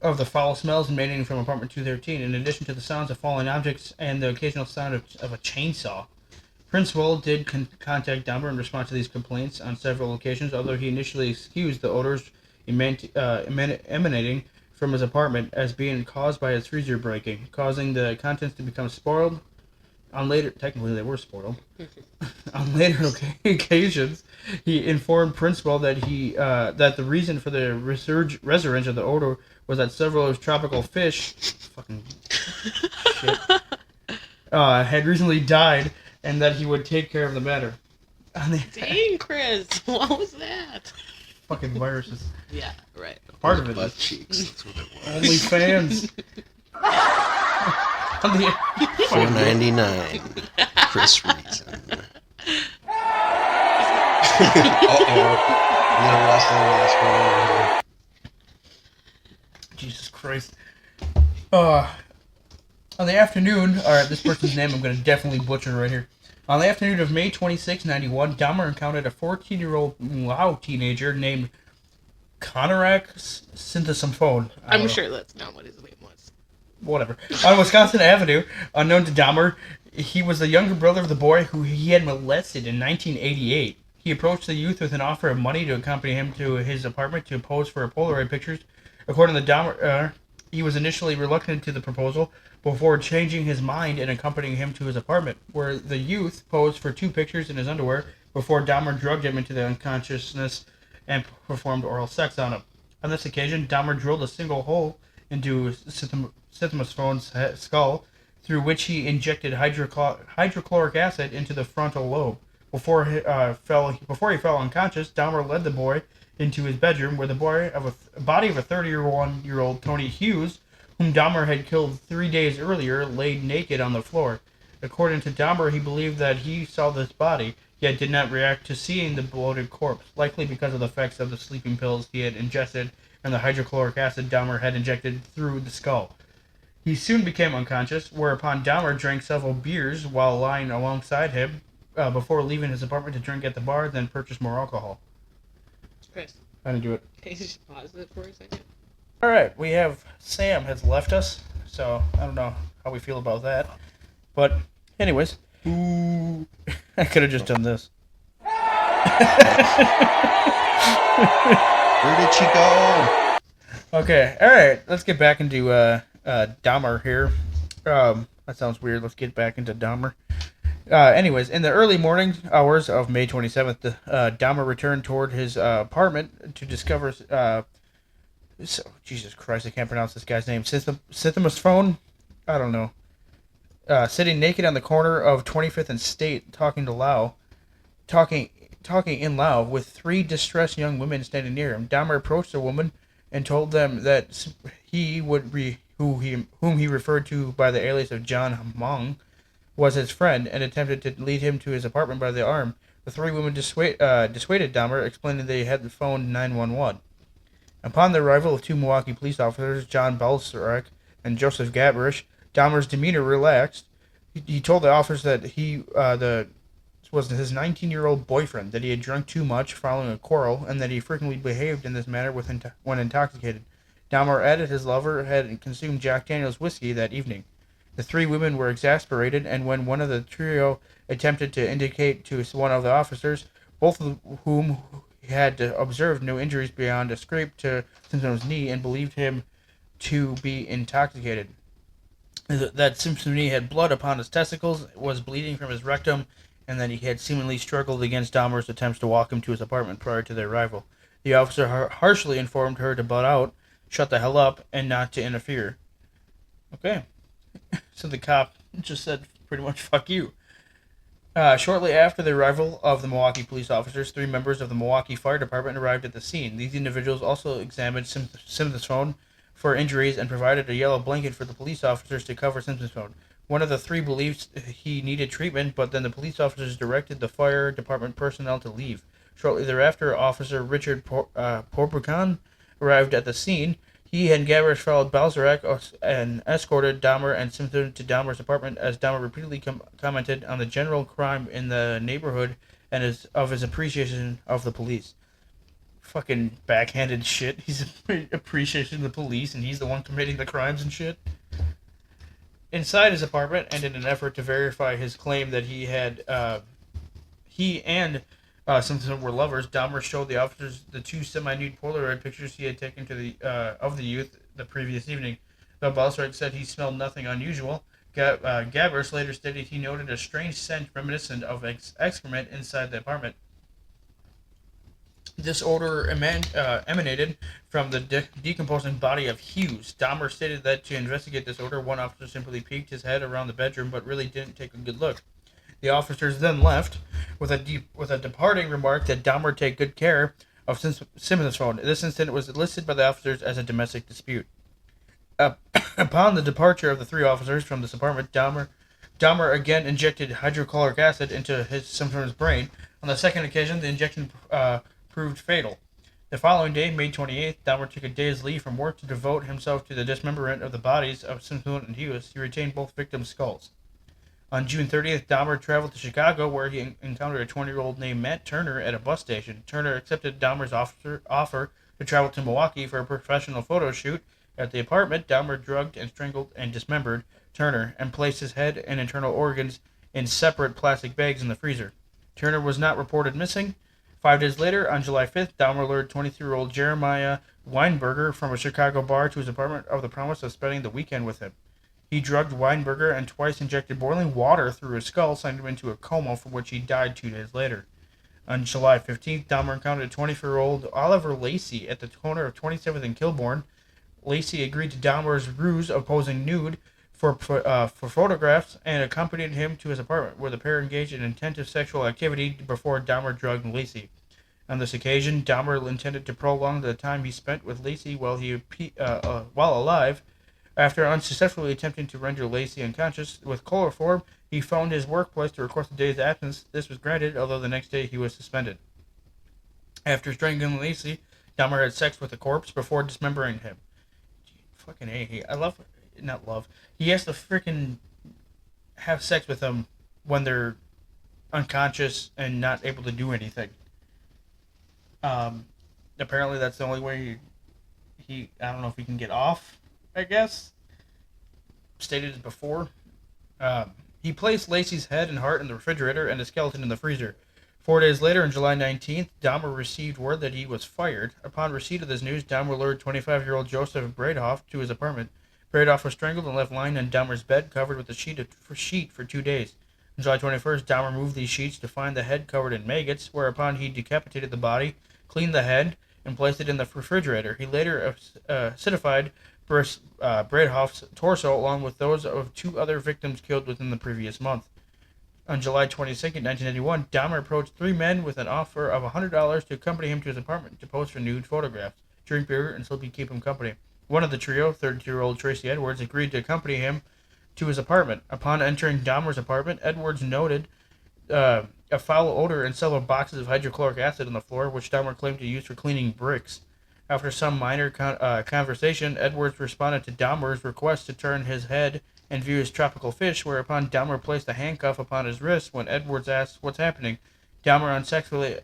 of the foul smells emanating from apartment 213, in addition to the sounds of falling objects and the occasional sound of a chainsaw. Princewell did contact Dahmer in response to these complaints on several occasions, although he initially excused the odors emanating from his apartment as being caused by his freezer breaking, causing the contents to become spoiled. Technically they were spoiled. On later occasions, he informed Princewell that the reason for the resurgence of the odor was that several of his tropical fish, fucking shit, had recently died, and that he would take care of the matter. Dang, Chris, what was that? Fucking viruses. Yeah, right. Part of it butt is cheeks. That's what it was. only fans. $4.99. Chris Reason. Jesus Christ. On the afternoon, alright, this person's name I'm going to definitely butcher right here. On the afternoon of May 26, 91, Dahmer encountered a 14-year-old Lao teenager named Konorak Synthesomphone. I'm sure that's not what his name was. Whatever. On Wisconsin Avenue, unknown to Dahmer, he was the younger brother of the boy who he had molested in 1988. He approached the youth with an offer of money to accompany him to his apartment to pose for Polaroid pictures. According to Dahmer, he was initially reluctant to the proposal before changing his mind and accompanying him to his apartment, where the youth posed for 2 pictures in his underwear before Dahmer drugged him into the unconsciousness and performed oral sex on him. On this occasion, Dahmer drilled a single hole into Synthesophone's skull, through which he injected hydrochloric acid into the frontal lobe. Before he fell unconscious, Dahmer led the boy into his bedroom, where the body of a 31-year-old Tony Hughes, whom Dahmer had killed 3 days earlier, laid naked on the floor. According to Dahmer, he believed that he saw this body, yet did not react to seeing the bloated corpse, likely because of the effects of the sleeping pills he had ingested and the hydrochloric acid Dahmer had injected through the skull. He soon became unconscious, whereupon Dahmer drank several beers while lying alongside him before leaving his apartment to drink at the bar, then purchase more alcohol. Chris, How to do it. can you just pause it for a second? Alright, we have Sam has left us, so I don't know how we feel about that. But, anyways, I could have just done this. Where did she go? Okay, alright, let's get back into Dahmer here. That sounds weird. Let's get back into Dahmer. Anyways, in the early morning hours of May 27th, Dahmer returned toward his apartment to discover... Jesus Christ, I can't pronounce this guy's name. Systemus Phone? I don't know. Sitting naked on the corner of 25th and State, talking in Lao with 3 distressed young women standing near him. Dahmer approached the woman and told them that whom he referred to by the alias of John Hmong, was his friend, and attempted to lead him to his apartment by the arm. The 3 women dissuaded Dahmer, explaining they had phoned 911. Upon the arrival of 2 Milwaukee police officers, John Balsarek and Joseph Gabrish, Dahmer's demeanor relaxed. He told the officers that the was his 19-year-old boyfriend, that he had drunk too much following a quarrel, and that he frequently behaved in this manner when intoxicated. Dahmer added his lover had consumed Jack Daniels whiskey that evening. The three women were exasperated, and when one of the trio attempted to indicate to one of the officers, both of whom had observed no injuries beyond a scrape to Simpson's knee and believed him to be intoxicated, that Simpson's knee had blood upon his testicles, was bleeding from his rectum, and that he had seemingly struggled against Dahmer's attempts to walk him to his apartment prior to their arrival. The officer harshly informed her to butt out, shut the hell up, and not to interfere. Okay. So the cop just said pretty much fuck you. Shortly after the arrival of the Milwaukee police officers, 3 members of the Milwaukee Fire Department arrived at the scene. These individuals also examined Simpson's phone for injuries and provided a yellow blanket for the police officers to cover Simpson's phone. One of the 3 believed he needed treatment, but then the police officers directed the fire department personnel to leave. Shortly thereafter, Officer Richard Porbucan arrived at the scene. He and Gabbers followed Balzac and escorted Dahmer and Simpson to Dahmer's apartment, as Dahmer repeatedly commented on the general crime in the neighborhood and his appreciation of the police. Fucking backhanded shit. He's appreciating the police, and he's the one committing the crimes and shit. Inside his apartment, and in an effort to verify his claim that he and Simpson were lovers, Dahmer showed the officers the 2 semi-nude Polaroid pictures he had taken of the youth the previous evening. Though Balsarek said he smelled nothing unusual, Gabbers later stated he noted a strange scent reminiscent of excrement inside the apartment. This odor emanated from the decomposing body of Hughes. Dahmer stated that to investigate this odor, one officer simply peeked his head around the bedroom, but really didn't take a good look. The officers then left with a departing remark that Dahmer take good care of Simmons' phone. This incident was listed by the officers as a domestic dispute. Upon the departure of the 3 officers from this apartment, Dahmer again injected hydrochloric acid into Simpson's brain. On the second occasion, the injection proved fatal. The following day, May 28th, Dahmer took a day's leave from work to devote himself to the dismemberment of the bodies of Simpson and Hughes. He retained both victims' skulls. On June 30th, Dahmer traveled to Chicago, where he encountered a 20-year-old named Matt Turner at a bus station. Turner accepted Dahmer's offer to travel to Milwaukee for a professional photo shoot. At the apartment, Dahmer drugged and strangled and dismembered Turner and placed his head and internal organs in separate plastic bags in the freezer. Turner was not reported missing. 5 days later, on July 5th, Dahmer lured 23-year-old Jeremiah Weinberger from a Chicago bar to his apartment of the promise of spending the weekend with him. He drugged Weinberger and twice injected boiling water through his skull, sending him into a coma from which he died 2 days later. On July 15th, Dahmer encountered 24-year-old Oliver Lacey at the corner of 27th and Kilbourne. Lacey agreed to Dahmer's ruse of posing nude for photographs and accompanied him to his apartment, where the pair engaged in intensive sexual activity before Dahmer drugged Lacey. On this occasion, Dahmer intended to prolong the time he spent with Lacey while alive. After unsuccessfully attempting to render Lacey unconscious with chloroform, he phoned his workplace to request a day's absence. This was granted, although the next day he was suspended. After strangling Lacey, Dahmer had sex with the corpse before dismembering him. Fucking A. He has to freaking have sex with them when they're unconscious and not able to do anything. Apparently that's the only way he I don't know if he can get off, I guess. Stated it before. He placed Lacey's head and heart in the refrigerator and a skeleton in the freezer. 4 days later, on July 19th, Dahmer received word that he was fired. Upon receipt of this news, Dahmer lured 25-year-old Joseph Bradoff to his apartment. Bradoff was strangled and left lying on Dahmer's bed, covered with a sheet for 2 days. On July 21st, Dahmer moved these sheets to find the head covered in maggots, whereupon he decapitated the body, cleaned the head, and placed it in the refrigerator. He later acidified Bradoff's torso along with those of 2 other victims killed within the previous month. On July 22nd, 1991, Dahmer approached 3 men with an offer of $100 to accompany him to his apartment to pose for nude photographs, drink beer, and simply keep him company. One of the trio, 32-year-old Tracy Edwards, agreed to accompany him to his apartment. Upon entering Dahmer's apartment, Edwards noted a foul odor and several boxes of hydrochloric acid on the floor, which Dahmer claimed to use for cleaning bricks. After some minor conversation, Edwards responded to Dahmer's request to turn his head and view his tropical fish, whereupon Dahmer placed a handcuff upon his wrist. When Edwards asked what's happening, Dahmer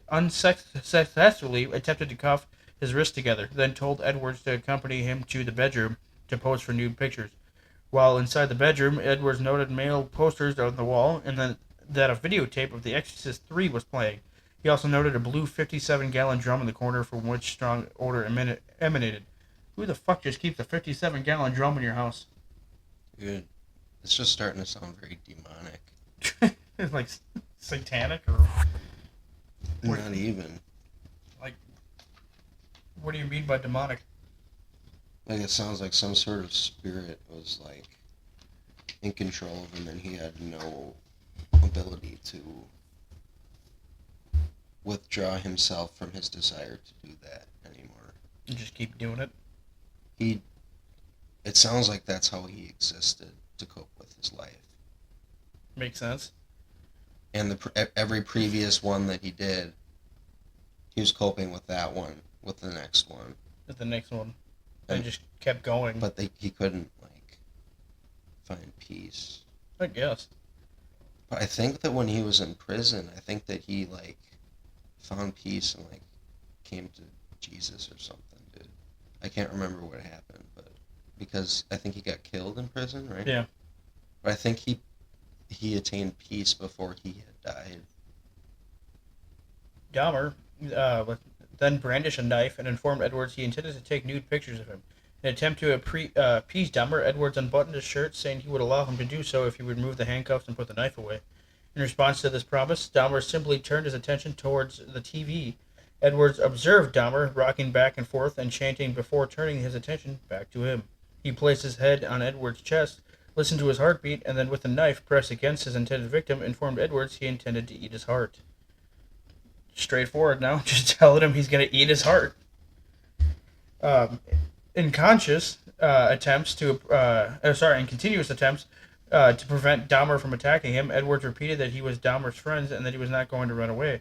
unsuccessfully attempted to cuff his wrists together, then told Edwards to accompany him to the bedroom to pose for nude pictures. While inside the bedroom, Edwards noted male posters on the wall and then that a videotape of The Exorcist 3 was playing. He also noted a blue 57-gallon drum in the corner from which strong odor emanated. Who the fuck just keeps a 57-gallon drum in your house? Dude, it's just starting to sound very demonic. It's like satanic or Not even. like, what do you mean by demonic? Like, it sounds like some sort of spirit was, like, in control of him and he had no ability to withdraw himself from his desire to do that anymore. You just keep doing it? It sounds like that's how he existed to cope with his life. Makes sense. And every previous one that he did, he was coping with that one, with the next one. With the next one. And just kept going. But he couldn't, like, find peace. I guess. But I think that when he was in prison, I think that he, like, found peace and, like, came to Jesus or something, dude. I can't remember what happened, but because I think he got killed in prison, right? Yeah. But I think he attained peace before he had died. Dahmer then brandished a knife and informed Edwards he intended to take nude pictures of him. In an attempt to appease Dahmer, Edwards unbuttoned his shirt, saying he would allow him to do so if he would remove the handcuffs and put the knife away. In response to this promise, Dahmer simply turned his attention towards the TV. Edwards observed Dahmer rocking back and forth and chanting before turning his attention back to him. He placed his head on Edwards' chest, listened to his heartbeat, and then with the knife pressed against his intended victim, informed Edwards he intended to eat his heart. Straightforward now, just telling him he's going to eat his heart. In continuous attempts to prevent Dahmer from attacking him, Edwards repeated that he was Dahmer's friend and that he was not going to run away.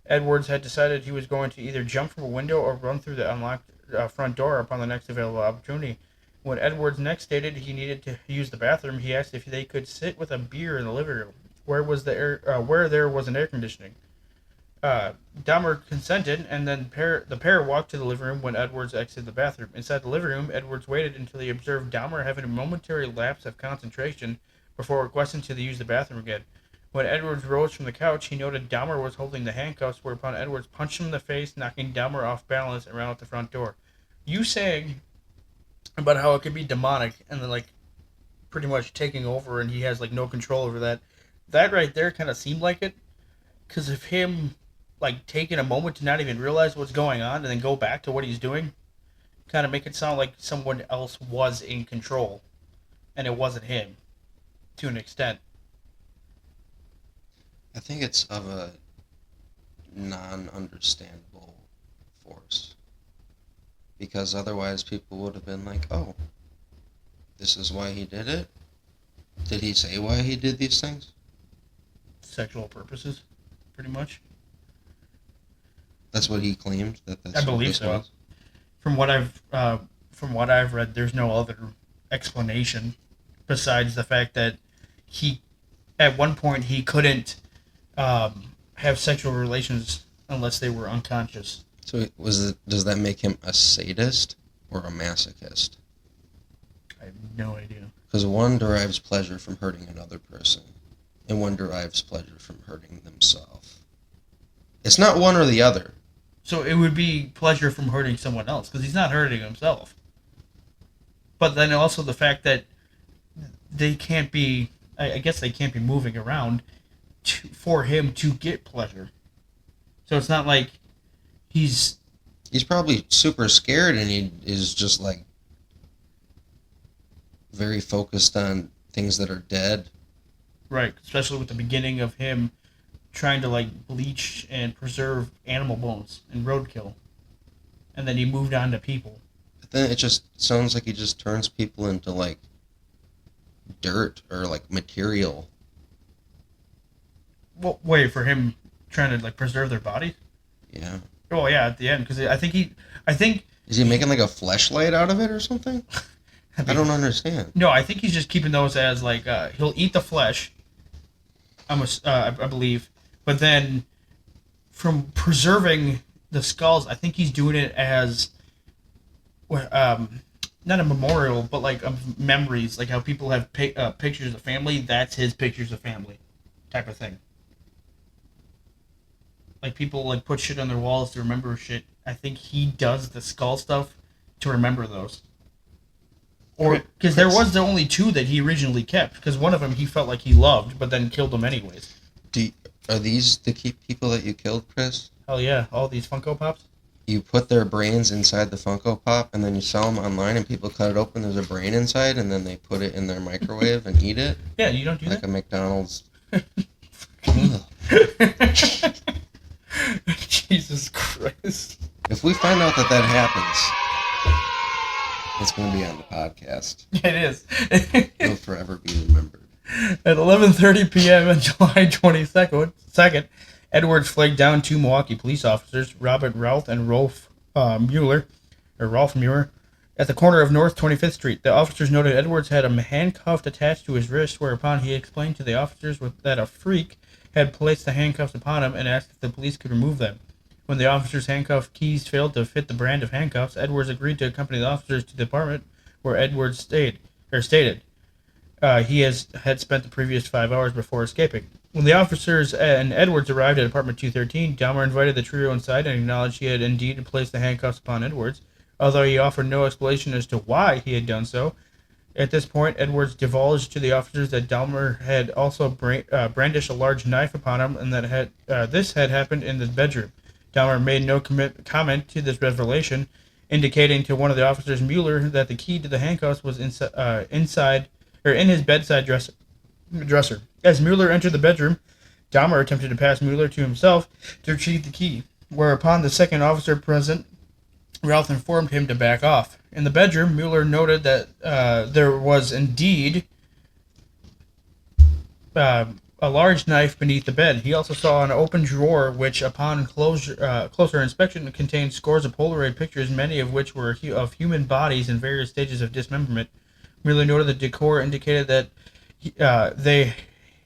Edwards had decided he was going to either jump from a window or run through the unlocked front door upon the next available opportunity. When Edwards next stated he needed to use the bathroom, he asked if they could sit with a beer in the living room, where there was an air conditioning. Dahmer consented, and then the pair walked to the living room when Edwards exited the bathroom. Inside the living room, Edwards waited until he observed Dahmer having a momentary lapse of concentration before requesting to use the bathroom again. When Edwards rose from the couch, he noted Dahmer was holding the handcuffs, whereupon Edwards punched him in the face, knocking Dahmer off balance and ran out the front door. You saying about how it could be demonic and then, like, pretty much taking over and he has, like, no control over that. That right there kind of seemed like it. Because of him, like, taking a moment to not even realize what's going on and then go back to what he's doing, kind of make it sound like someone else was in control. And it wasn't him. To an extent. I think it's of a non-understandable force. Because otherwise people would have been like, oh, this is why he did it? Did he say why he did these things? Sexual purposes, pretty much. That's what he claimed? That's I believe so. Was? From what I've read, there's no other explanation besides the fact that he, at one point, he couldn't have sexual relations unless they were unconscious. So does that make him a sadist or a masochist? I have no idea. Because one derives pleasure from hurting another person, and one derives pleasure from hurting themselves. It's not one or the other. So it would be pleasure from hurting someone else, because he's not hurting himself. But then also the fact that they can't be, I guess they can't be moving around for him to get pleasure. So it's not like he's probably super scared and he is just like very focused on things that are dead. Right, especially with the beginning of him trying to, like, bleach and preserve animal bones and roadkill. And then he moved on to people. But then it just sounds like he just turns people into, like, dirt or, like, material. Well, wait, for him trying to, like, preserve their bodies? Yeah. Oh, yeah, at the end, because I think... Is he making, like, a fleshlight out of it or something? I don't understand. No, I think he's just keeping those as like he'll eat the flesh. I believe, but then from preserving the skulls, I think he's doing it as not a memorial, but like memories, like how people have pictures of family. That's his pictures of family, type of thing. Like people like put shit on their walls to remember shit. I think he does the skull stuff to remember those. Or because there was the only two that he originally kept, because one of them he felt like he loved, but then killed them anyways. Are these the people that you killed, Chris? Hell yeah, all these Funko Pops. You put their brains inside the Funko Pop, and then you sell them online, and people cut it open. There's a brain inside, and then they put it in their microwave and eat it. Yeah, you don't do like that. A McDonald's. Jesus Christ! If we find out that happens, it's going to be on the podcast. It is. It'll forever be remembered. At 11:30 p.m. on July 22nd, Edwards flagged down two Milwaukee police officers, Robert Routh and Rolf Mueller, at the corner of North 25th Street. The officers noted Edwards had a handcuff attached to his wrist, whereupon he explained to the officers that a freak had placed the handcuffs upon him and asked if the police could remove them. When the officers' handcuff keys failed to fit the brand of handcuffs, Edwards agreed to accompany the officers to the apartment where Edwards stated he had spent the previous 5 hours before escaping. When the officers and Edwards arrived at apartment 213, Dahmer invited the trio inside and acknowledged he had indeed placed the handcuffs upon Edwards, although he offered no explanation as to why he had done so. At this point, Edwards divulged to the officers that Dahmer had also brandished a large knife upon him and that this had happened in the bedroom. Dahmer made no comment to this revelation, indicating to one of the officers, Mueller, that the key to the handcuffs was in his bedside dresser. As Mueller entered the bedroom, Dahmer attempted to pass Mueller to himself to retrieve the key, whereupon the second officer present, Ralph, informed him to back off. In the bedroom, Mueller noted that there was indeed a large knife beneath the bed. He also saw an open drawer, which, upon closer inspection, contained scores of Polaroid pictures, many of which were of human bodies in various stages of dismemberment. Mueller noted the decor indicated that they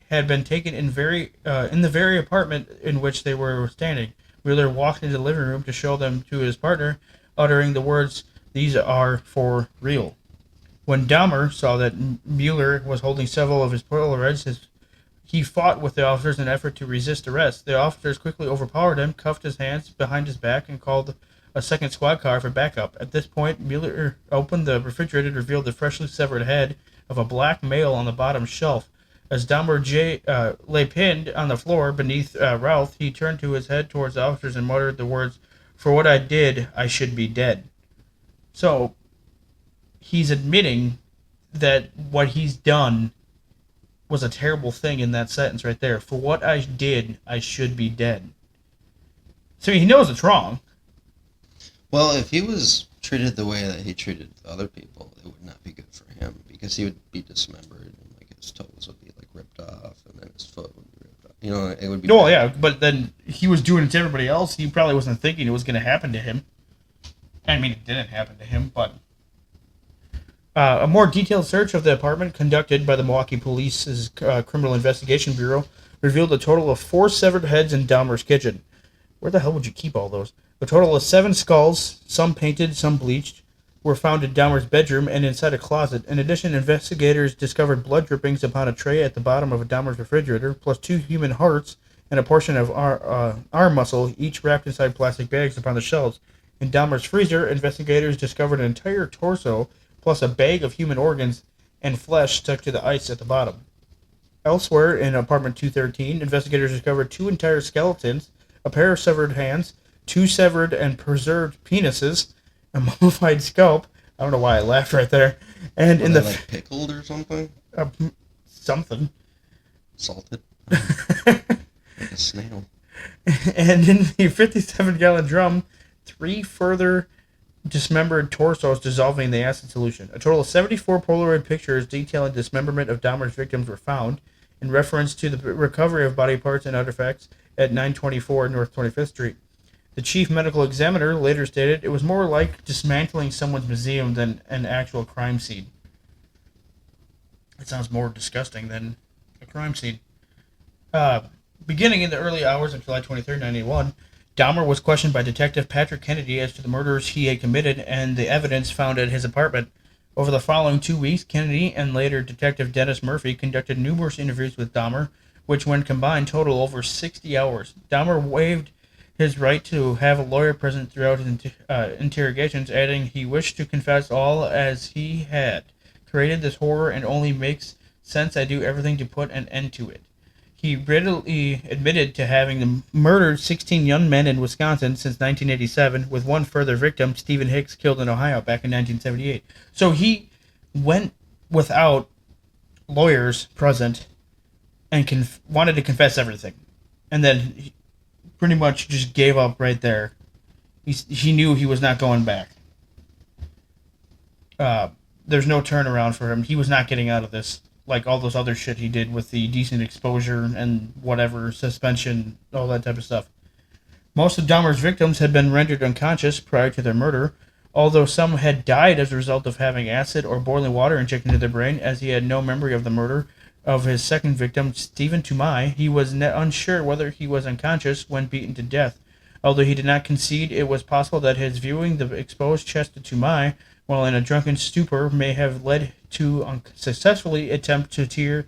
had been taken in the very apartment in which they were standing. Mueller walked into the living room to show them to his partner, uttering the words, "These are for real." When Dahmer saw that Mueller was holding several of his Polaroids, he fought with the officers in an effort to resist arrest. The officers quickly overpowered him, cuffed his hands behind his back, and called a second squad car for backup. At this point, Mueller opened the refrigerator and revealed the freshly severed head of a black male on the bottom shelf. As Dahmer lay pinned on the floor beneath Ralph, he turned his head towards the officers and muttered the words, "For what I did, I should be dead." So, he's admitting that what he's done was a terrible thing in that sentence right there. For what I did, I should be dead. So he knows it's wrong. Well, if he was treated the way that he treated other people, it would not be good for him, because he would be dismembered, and like his toes would be like ripped off, and then his foot would be ripped off. You know, it would be. No, yeah, but then he was doing it to everybody else. He probably wasn't thinking it was going to happen to him. I mean, it didn't happen to him, but a more detailed search of the apartment conducted by the Milwaukee Police's Criminal Investigation Bureau revealed a total of 4 severed heads in Dahmer's kitchen. Where the hell would you keep all those? A total of 7 skulls, some painted, some bleached, were found in Dahmer's bedroom and inside a closet. In addition, investigators discovered blood drippings upon a tray at the bottom of Dahmer's refrigerator, plus 2 human hearts and a portion of arm muscle, each wrapped inside plastic bags upon the shelves. In Dahmer's freezer, investigators discovered an entire torso, plus a bag of human organs and flesh stuck to the ice at the bottom. Elsewhere, in apartment 213, investigators discovered 2 entire skeletons, a pair of severed hands, 2 severed and preserved penises, a mummified scalp. I don't know why I laughed right there. And in the like pickled or something. Something. Salted. Like a snail. And in the 57-gallon drum, 3 further dismembered torsos dissolving in the acid solution. A total of 74 Polaroid pictures detailing dismemberment of Dahmer's victims were found, in reference to the recovery of body parts and artifacts at 924 North 25th Street. The chief medical examiner later stated it was more like dismantling someone's museum than an actual crime scene. It sounds more disgusting than a crime scene. Uh, Beginning in the early hours of July 23rd, 1991, Dahmer was questioned by Detective Patrick Kennedy as to the murders he had committed and the evidence found at his apartment. Over the following 2 weeks, Kennedy and later Detective Dennis Murphy conducted numerous interviews with Dahmer, which, when combined, total over 60 hours. Dahmer waived his right to have a lawyer present throughout his interrogations, adding he wished to confess all as he had created this horror and only makes sense I do everything to put an end to it. He readily admitted to having murdered 16 young men in Wisconsin since 1987, with one further victim, Stephen Hicks, killed in Ohio back in 1978. So he went without lawyers present and wanted to confess everything. And then he pretty much just gave up right there. He knew he was not going back. There's no turnaround for him. He was not getting out of this like all those other shit he did with the decent exposure and whatever, suspension, all that type of stuff. Most of Dahmer's victims had been rendered unconscious prior to their murder, although some had died as a result of having acid or boiling water injected into their brain, as he had no memory of the murder of his second victim, Stephen Tumai. He was unsure whether he was unconscious when beaten to death, although he did not concede it was possible that his viewing the exposed chest of Tumai while in a drunken stupor may have led to unsuccessfully attempt to tear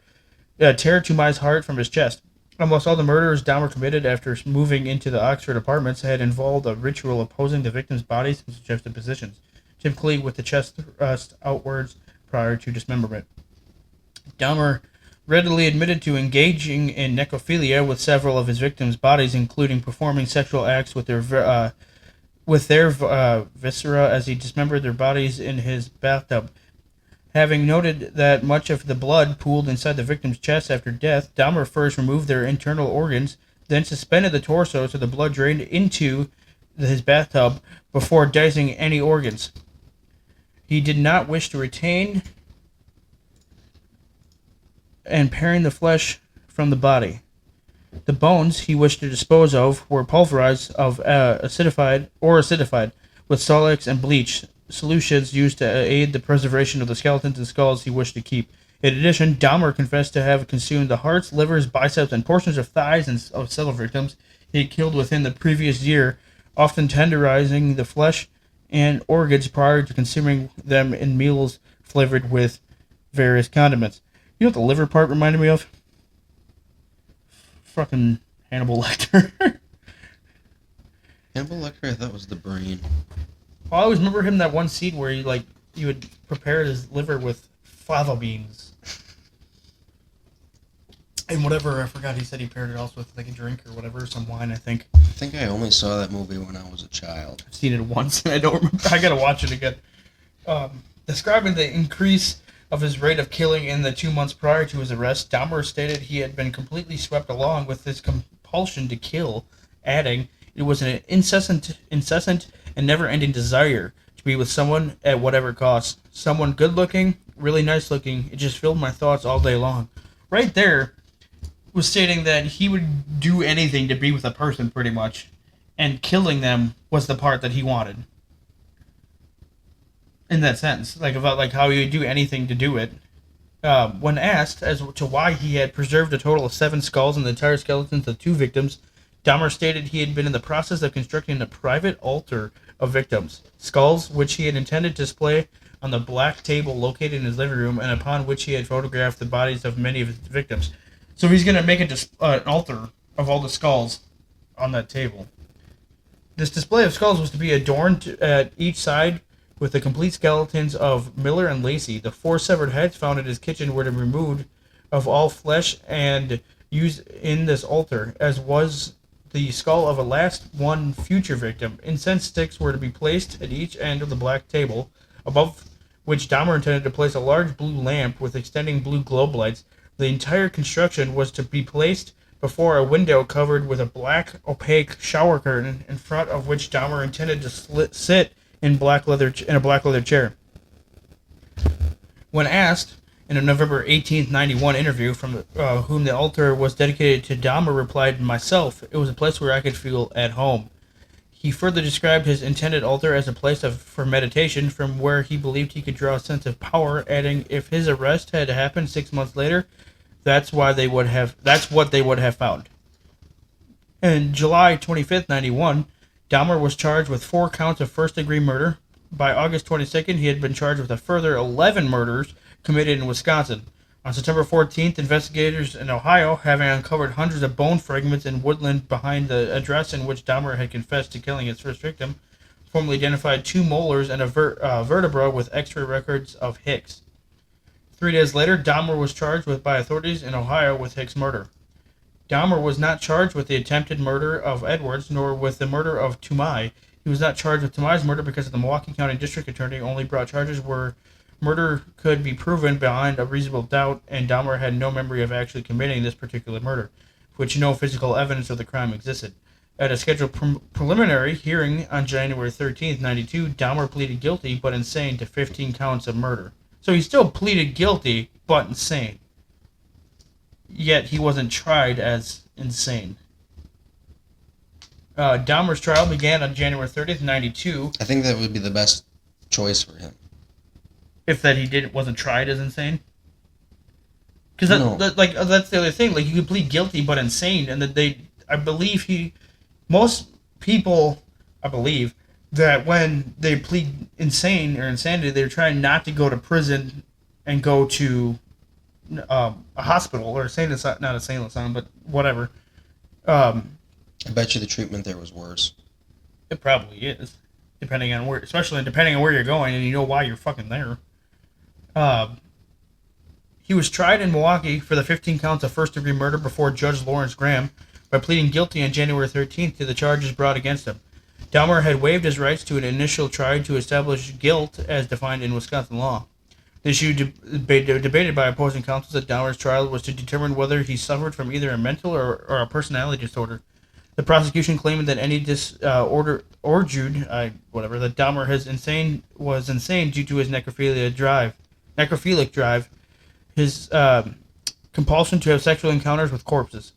Tumai's heart from his chest. Almost all the murders Dahmer committed after moving into the Oxford apartments had involved a ritual opposing the victims' bodies in suggested positions, typically with the chest thrust outwards prior to dismemberment. Dahmer readily admitted to engaging in necrophilia with several of his victims' bodies, including performing sexual acts with their viscera as he dismembered their bodies in his bathtub. Having noted that much of the blood pooled inside the victim's chest after death, Dahmer first removed their internal organs, then suspended the torso so the blood drained into his bathtub before dicing any organs. He did not wish to retain and paring the flesh from the body. The bones he wished to dispose of were pulverized of acidified with salix and bleach, solutions used to aid the preservation of the skeletons and skulls he wished to keep. In addition, Dahmer confessed to have consumed the hearts, livers, biceps, and portions of thighs of several victims he had killed within the previous year, often tenderizing the flesh and organs prior to consuming them in meals flavored with various condiments. You know what the liver part reminded me of? Fucking Hannibal Lecter. Cannibal Lecter, I thought was the brain. Well, I always remember him that one scene where he would prepare his liver with fava beans. And whatever, I forgot, he said he paired it also with like a drink or whatever, some wine, I think. I think I only saw that movie when I was a child. I've seen it once and I don't remember. I gotta watch it again. Describing the increase of his rate of killing in the 2 months prior to his arrest, Dahmer stated he had been completely swept along with this compulsion to kill, adding, "It was an incessant and never-ending desire to be with someone at whatever cost. Someone good-looking, really nice-looking. It just filled my thoughts all day long." Right there was stating that he would do anything to be with a person, pretty much, and killing them was the part that he wanted. In that sense, like about like how he would do anything to do it. When asked as to why he had preserved a total of 7 skulls and the entire skeletons of 2 victims, Dahmer stated he had been in the process of constructing a private altar of victims' skulls, which he had intended to display on the black table located in his living room, and upon which he had photographed the bodies of many of his victims. So he's going to make an altar of all the skulls on that table. This display of skulls was to be adorned at each side with the complete skeletons of Miller and Lacey. The 4 severed heads found in his kitchen were to be removed of all flesh and used in this altar, as was the skull of a last one future victim. Incense sticks were to be placed at each end of the black table, above which Dahmer intended to place a large blue lamp with extending blue globe lights. The entire construction was to be placed before a window covered with a black opaque shower curtain, in front of which Dahmer intended to sit in a black leather chair. When asked in a November 18th, 91 interview from whom the altar was dedicated to, Dahmer replied, "Myself. It was a place where I could feel at home." He further described his intended altar as a place for meditation from where he believed he could draw a sense of power, adding, if his arrest had happened 6 months later, that's what they would have found. In July 25th, 91, Dahmer was charged with 4 counts of first-degree murder. By August 22nd, he had been charged with a further 11 murders committed in Wisconsin. On September 14th, investigators in Ohio, having uncovered hundreds of bone fragments in woodland behind the address in which Dahmer had confessed to killing his first victim, formally identified 2 molars and a vertebra with X-ray records of Hicks. 3 days later, Dahmer was charged by authorities in Ohio with Hicks' murder. Dahmer was not charged with the attempted murder of Edwards, nor with the murder of Tumai. He was not charged with Tumai's murder because the Milwaukee County District Attorney only brought charges where murder could be proven beyond a reasonable doubt, and Dahmer had no memory of actually committing this particular murder, for which no physical evidence of the crime existed. At a scheduled preliminary hearing on January 13th, 92, Dahmer pleaded guilty but insane to 15 counts of murder. So he still pleaded guilty but insane. Yet he wasn't tried as insane. Dahmer's trial began on January 30th, 92. I think that would be the best choice for him. If that he wasn't tried as insane? Because that's the other thing. Like, you could plead guilty but insane, and that most people, I believe, that when they plead insane or insanity, they're trying not to go to prison and go to a hospital or not a sane asylum, but whatever. I bet you the treatment there was worse. It probably is, depending on where you're going and you know why you're fucking there. He was tried in Milwaukee for the 15 counts of first-degree murder before Judge Lawrence Graham by pleading guilty on January 13th to the charges brought against him. Dahmer had waived his rights to an initial trial to establish guilt as defined in Wisconsin law. The issue debated by opposing counsels at Dahmer's trial was to determine whether he suffered from either a mental or a personality disorder. The prosecution claimed that any disorder that Dahmer was insane due to his necrophilic drive, his compulsion to have sexual encounters with corpses.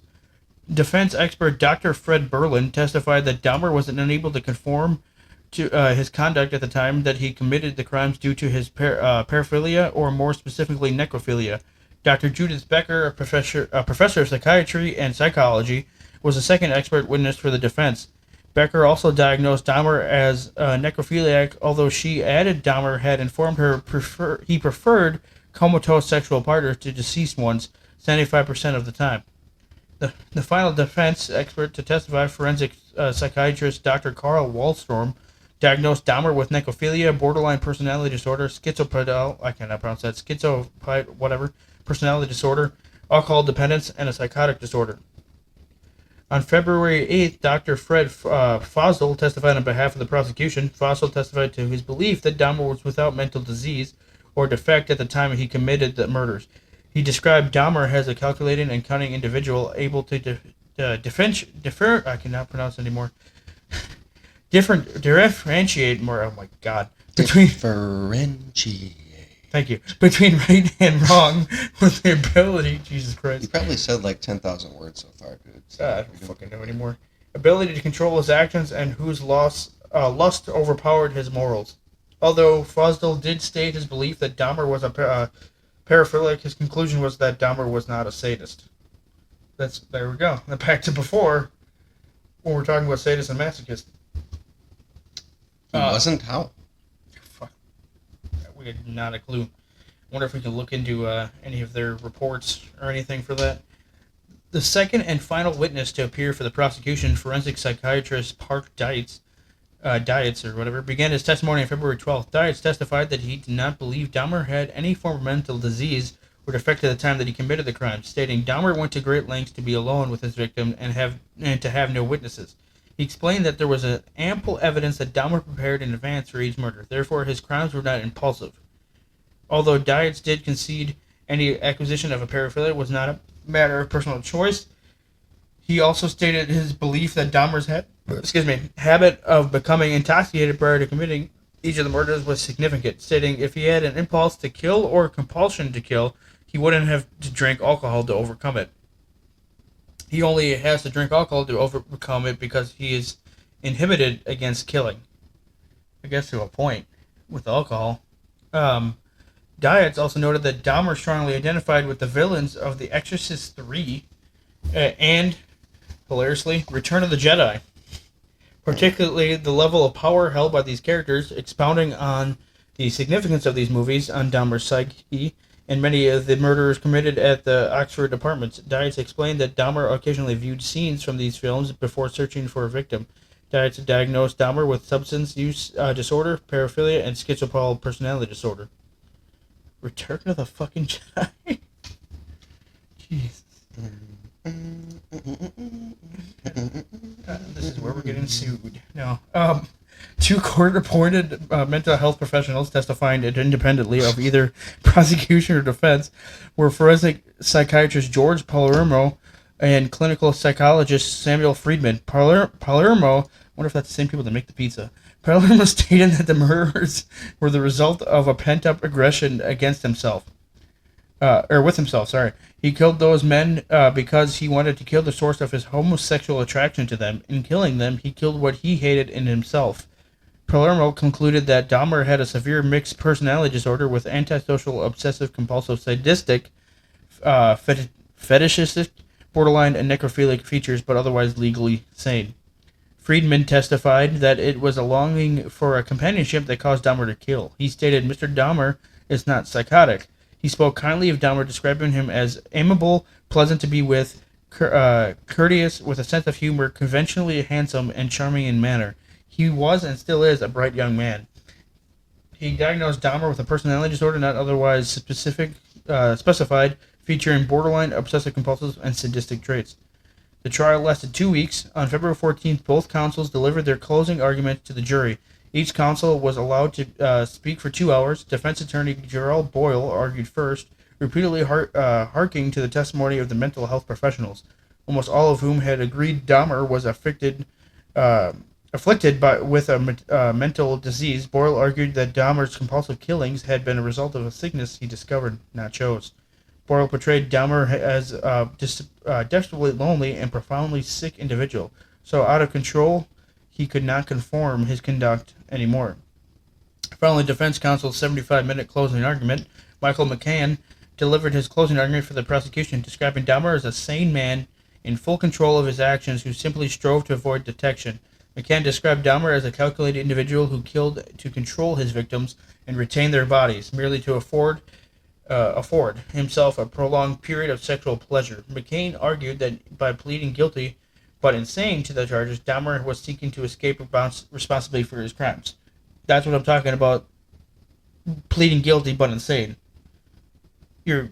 Defense expert Dr. Fred Berlin testified that Dahmer was unable to conform to his conduct at the time that he committed the crimes due to his paraphilia, or more specifically necrophilia. Dr. Judith Becker, a professor of psychiatry and psychology, was the second expert witness for the defense. Becker also diagnosed Dahmer as necrophiliac, although she added Dahmer had informed her he preferred comatose sexual partners to deceased ones 75% of the time. The final defense expert to testify, forensic psychiatrist Dr. Carl Wallstorm, diagnosed Dahmer with necrophilia, borderline personality disorder, personality disorder, alcohol dependence, and a psychotic disorder. On February 8th, Dr. Fred Fosdell testified on behalf of the prosecution. Fosdell testified to his belief that Dahmer was without mental disease or defect at the time he committed the murders. He described Dahmer as a calculating and cunning individual able to differentiate more. Oh my God! Thank you. Between right and wrong, with the ability. Jesus Christ! You probably said like 10,000 words so far, dude. I don't fucking know anymore. Ability to control his actions and whose lust overpowered his morals. Although Fosdell did state his belief that Dahmer was a paraphilic, his conclusion was that Dahmer was not a sadist. There we go. Now back to before, when we're talking about sadist and masochist. He wasn't? How? Fuck. We had not a clue. Wonder if we can look into any of their reports or anything for that. The second and final witness to appear for the prosecution, forensic psychiatrist Park Dietz, began his testimony on February 12th. Dietz testified that he did not believe Dahmer had any form of mental disease or defect at the time that he committed the crime, stating Dahmer went to great lengths to be alone with his victim and to have no witnesses. He explained that there was ample evidence that Dahmer prepared in advance for each murder, therefore his crimes were not impulsive. Although Dietz did concede any acquisition of a paraphilia was not a matter of personal choice, he also stated his belief that Dahmer's habit of becoming intoxicated prior to committing each of the murders was significant, stating if he had an impulse to kill or compulsion to kill, he wouldn't have to drink alcohol to overcome it. He only has to drink alcohol to overcome it because he is inhibited against killing. I guess to a point with alcohol. Dietz also noted that Dahmer strongly identified with the villains of The Exorcist 3 and, hilariously, Return of the Jedi. Particularly the level of power held by these characters, expounding on the significance of these movies on Dahmer's psyche and many of the murders committed at the Oxford apartments. Dietz explained that Dahmer occasionally viewed scenes from these films before searching for a victim. Dietz diagnosed Dahmer with substance use disorder, paraphilia, and schizopathal personality disorder. Return of the fucking Jedi. Jeez. This is where we're getting sued. No. Two court-appointed mental health professionals testifying independently of either prosecution or defense were forensic psychiatrist George Palermo and clinical psychologist Samuel Friedman. Palermo, I wonder if that's the same people that make the pizza. Palermo stated that the murders were the result of a pent-up aggression against himself. With himself, sorry. He killed those men because he wanted to kill the source of his homosexual attraction to them. In killing them, he killed what he hated in himself. Palermo concluded that Dahmer had a severe mixed personality disorder with antisocial, obsessive-compulsive, sadistic, fetishistic, borderline, and necrophilic features, but otherwise legally sane. Friedman testified that it was a longing for a companionship that caused Dahmer to kill. He stated, Mr. Dahmer is not psychotic. He spoke kindly of Dahmer, describing him as amiable, pleasant to be with, courteous, with a sense of humor, conventionally handsome, and charming in manner. He was and still is a bright young man. He diagnosed Dahmer with a personality disorder not otherwise specified, featuring borderline, obsessive-compulsive, and sadistic traits. The trial lasted 2 weeks. On February 14th, both counsels delivered their closing arguments to the jury. Each counsel was allowed to speak for 2 hours. Defense attorney Gerald Boyle argued first, repeatedly harking to the testimony of the mental health professionals, almost all of whom had agreed Dahmer was afflicted with a mental disease. Boyle argued that Dahmer's compulsive killings had been a result of a sickness he discovered, not chose. Boyle portrayed Dahmer as a desperately lonely and profoundly sick individual, so out of control he could not conform his conduct anymore. Following defense counsel's 75-minute closing argument, Michael McCann delivered his closing argument for the prosecution, describing Dahmer as a sane man in full control of his actions who simply strove to avoid detection. McCann described Dahmer as a calculated individual who killed to control his victims and retain their bodies, merely to afford himself a prolonged period of sexual pleasure. McCain argued that by pleading guilty but insane to the charges, Dahmer was seeking to escape responsibility for his crimes. That's what I'm talking about. Pleading guilty but insane. You're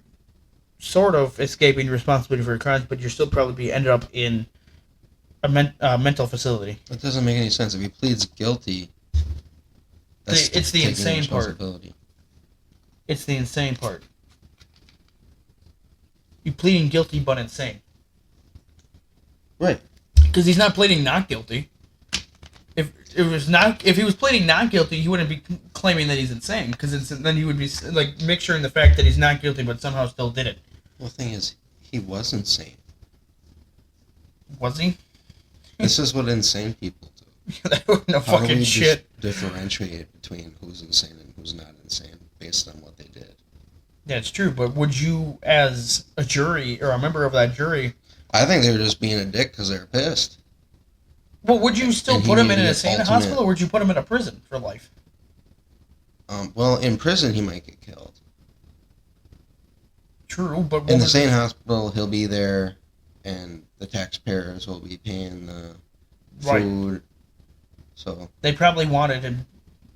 sort of escaping responsibility for your crimes, but you're still probably ended up in a mental facility. It doesn't make any sense. If he pleads guilty, It's the insane part. It's the insane part. You pleading guilty but insane. Right. Because he's not pleading not guilty. If he was pleading not guilty, he wouldn't be claiming that he's insane. Because then he would be like mixturing the fact that he's not guilty but somehow still did it. Well, the thing is, he was insane. Was he? This is what insane people do. That was no How fucking do we shit. just differentiate between who's insane and who's not insane based on what they did? Yeah, it's true. But would you, as a jury or a member of that jury, I think they were just being a dick because they were pissed. well, would you still And he put him in an needed insane ultimate- hospital, or would you put him in a prison for life? Well, in prison he might get killed. True, but In the insane hospital, he'll be there, and the taxpayers will be paying the food. Right. So they probably wanted him.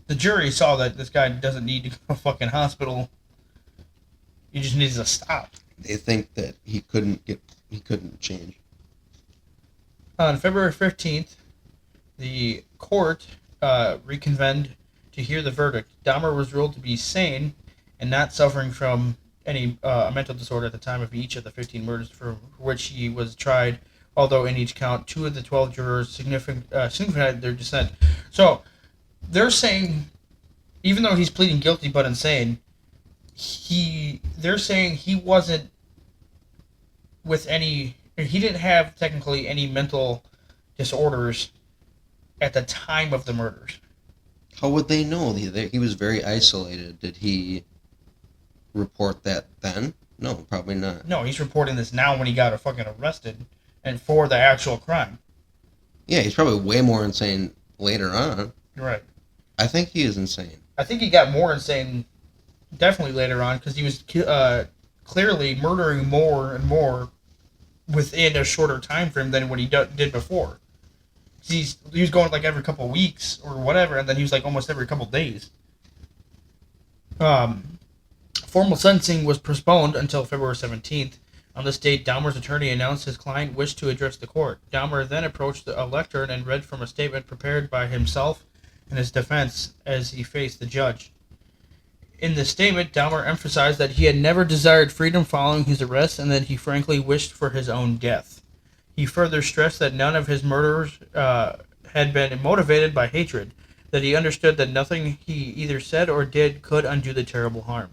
The jury saw that this guy doesn't need to go to a fucking hospital. He just needs to stop. They think that he couldn't change. On February 15th, the court reconvened to hear the verdict. Dahmer was ruled to be sane and not suffering from any mental disorder at the time of each of the 15 murders for which he was tried, although in each count, 2 of the 12 jurors signified their dissent. So, they're saying, even though he's pleading guilty but insane, they're saying he wasn't with any, he didn't have technically any mental disorders at the time of the murders. How would they know? He was very isolated. Did he report that then? No, probably not. No, he's reporting this now when he got fucking arrested and for the actual crime. Yeah, he's probably way more insane later on. Right. I think he is insane. I think he got more insane definitely later on because he was clearly murdering more and more within a shorter time frame than what he did before. He was going like every couple of weeks or whatever, and then he was like almost every couple of days. Formal sentencing was postponed until February 17th. On this date, Dahmer's attorney announced his client wished to address the court. Dahmer then approached a lectern and read from a statement prepared by himself and his defense as he faced the judge. In the statement, Dahmer emphasized that he had never desired freedom following his arrest and that he frankly wished for his own death. He further stressed that none of his murders had been motivated by hatred, that he understood that nothing he either said or did could undo the terrible harm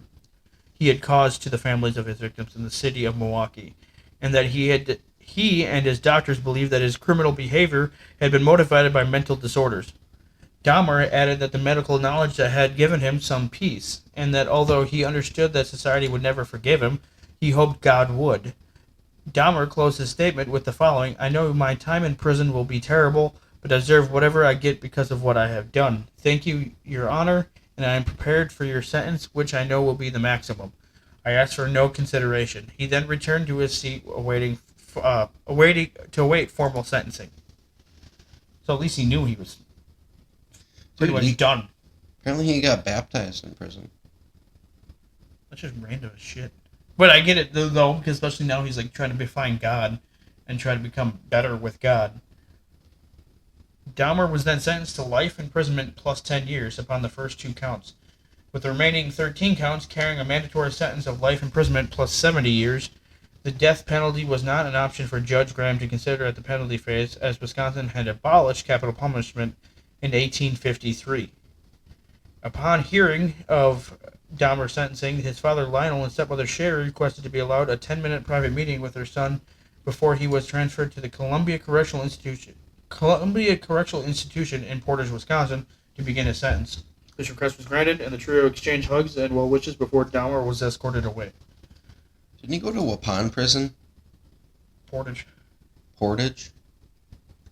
he had caused to the families of his victims in the city of Milwaukee, and that he and his doctors believed that his criminal behavior had been motivated by mental disorders. Dahmer added that the medical knowledge had given him some peace, and that although he understood that society would never forgive him, he hoped God would. Dahmer closed his statement with the following: "I know my time in prison will be terrible, but I deserve whatever I get because of what I have done. Thank you, Your Honor, and I am prepared for your sentence, which I know will be the maximum. I ask for no consideration." He then returned to his seat, awaiting formal sentencing. So at least he knew he was pretty much done. Apparently he got baptized in prison. That's just random as shit. But I get it though, because especially now he's like trying to find God and try to become better with God. Dahmer was then sentenced to life imprisonment plus 10 years upon the first 2 counts, with the remaining 13 counts carrying a mandatory sentence of life imprisonment plus 70 years. The death penalty was not an option for Judge Graham to consider at the penalty phase, as Wisconsin had abolished capital punishment in 1853. Upon hearing of Dahmer's sentencing, his father Lionel and stepmother Sherry requested to be allowed a 10-minute private meeting with their son before he was transferred to the Columbia Correctional Institution in Portage, Wisconsin, to begin his sentence. This request was granted, and the trio exchanged hugs and well wishes before Dahmer was escorted away. Didn't he go to Waupun prison? Portage. Portage?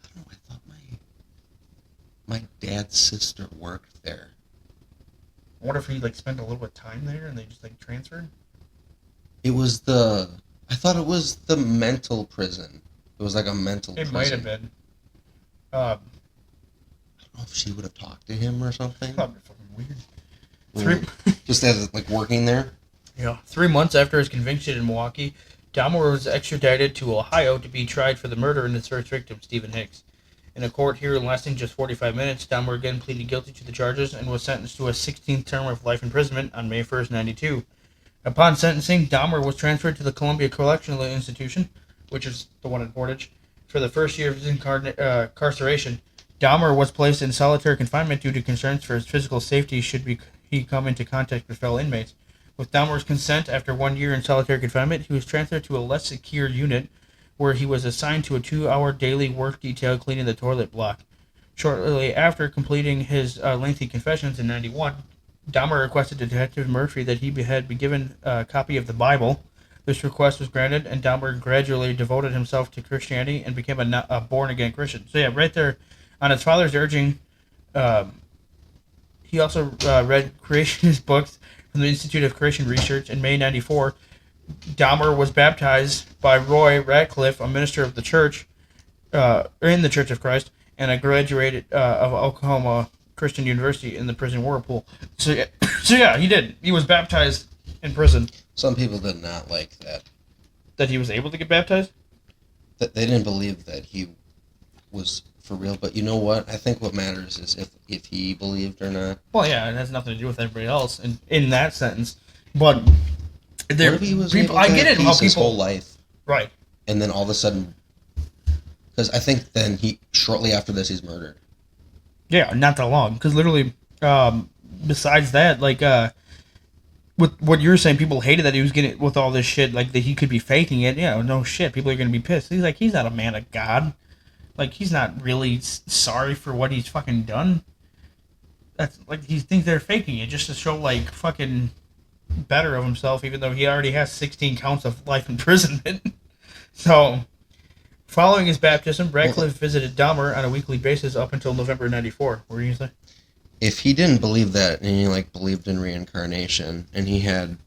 I don't know, I thought my dad's sister worked there. I wonder if he spent a little bit of time there and they just transferred. I thought it was the mental prison. It was like a mental prison. It might have been. I don't know if she would have talked to him or something. Probably fucking weird. Just as working there. Yeah. 3 months after his conviction in Milwaukee, Dahmer was extradited to Ohio to be tried for the murder of his first victim, Stephen Hicks. In a court hearing lasting just 45 minutes, Dahmer again pleaded guilty to the charges and was sentenced to a 16th term of life imprisonment on May 1st, 1992. Upon sentencing, Dahmer was transferred to the Columbia Correctional Institution, which is the one in Portage, for the first year of his incarceration. Dahmer was placed in solitary confinement due to concerns for his physical safety should he come into contact with fellow inmates. With Dahmer's consent, after 1 year in solitary confinement, he was transferred to a less secure unit where he was assigned to a 2-hour daily work detail cleaning the toilet block. Shortly after completing his lengthy confessions in 1991, Dahmer requested Detective Murphy that he had be given a copy of the Bible. This request was granted, and Dahmer gradually devoted himself to Christianity and became a born-again Christian. So yeah, right there, on his father's urging, he also read creationist books from the Institute of Creation Research. In May 1994, Dahmer was baptized by Roy Ratcliffe, a minister of the church, in the Church of Christ, and a graduate of Oklahoma Christian University in the prison whirlpool. So yeah, he did. He was baptized in prison. Some people did not like that. That he was able to get baptized? That they didn't believe that he was for real. But you know what? I think what matters is if he believed or not. Well, yeah, it has nothing to do with everybody else in that sentence. But there, he was people, I get it. How people his whole life, right? And then all of a sudden, because I think then shortly after this he's murdered. Yeah, not that long. Because literally, besides that, with what you're saying, people hated that he was getting with all this shit, that he could be faking it. Yeah, no shit. People are gonna be pissed. He's not a man of God. Like, he's not really sorry for what he's fucking done. That's like, he thinks they're faking it just to show, like, fucking better of himself, even though he already has 16 counts of life imprisonment. So, following his baptism, Radcliffe visited Dahmer on a weekly basis up until November '94. What were you going to say? If he didn't believe that, and he like believed in reincarnation, and he had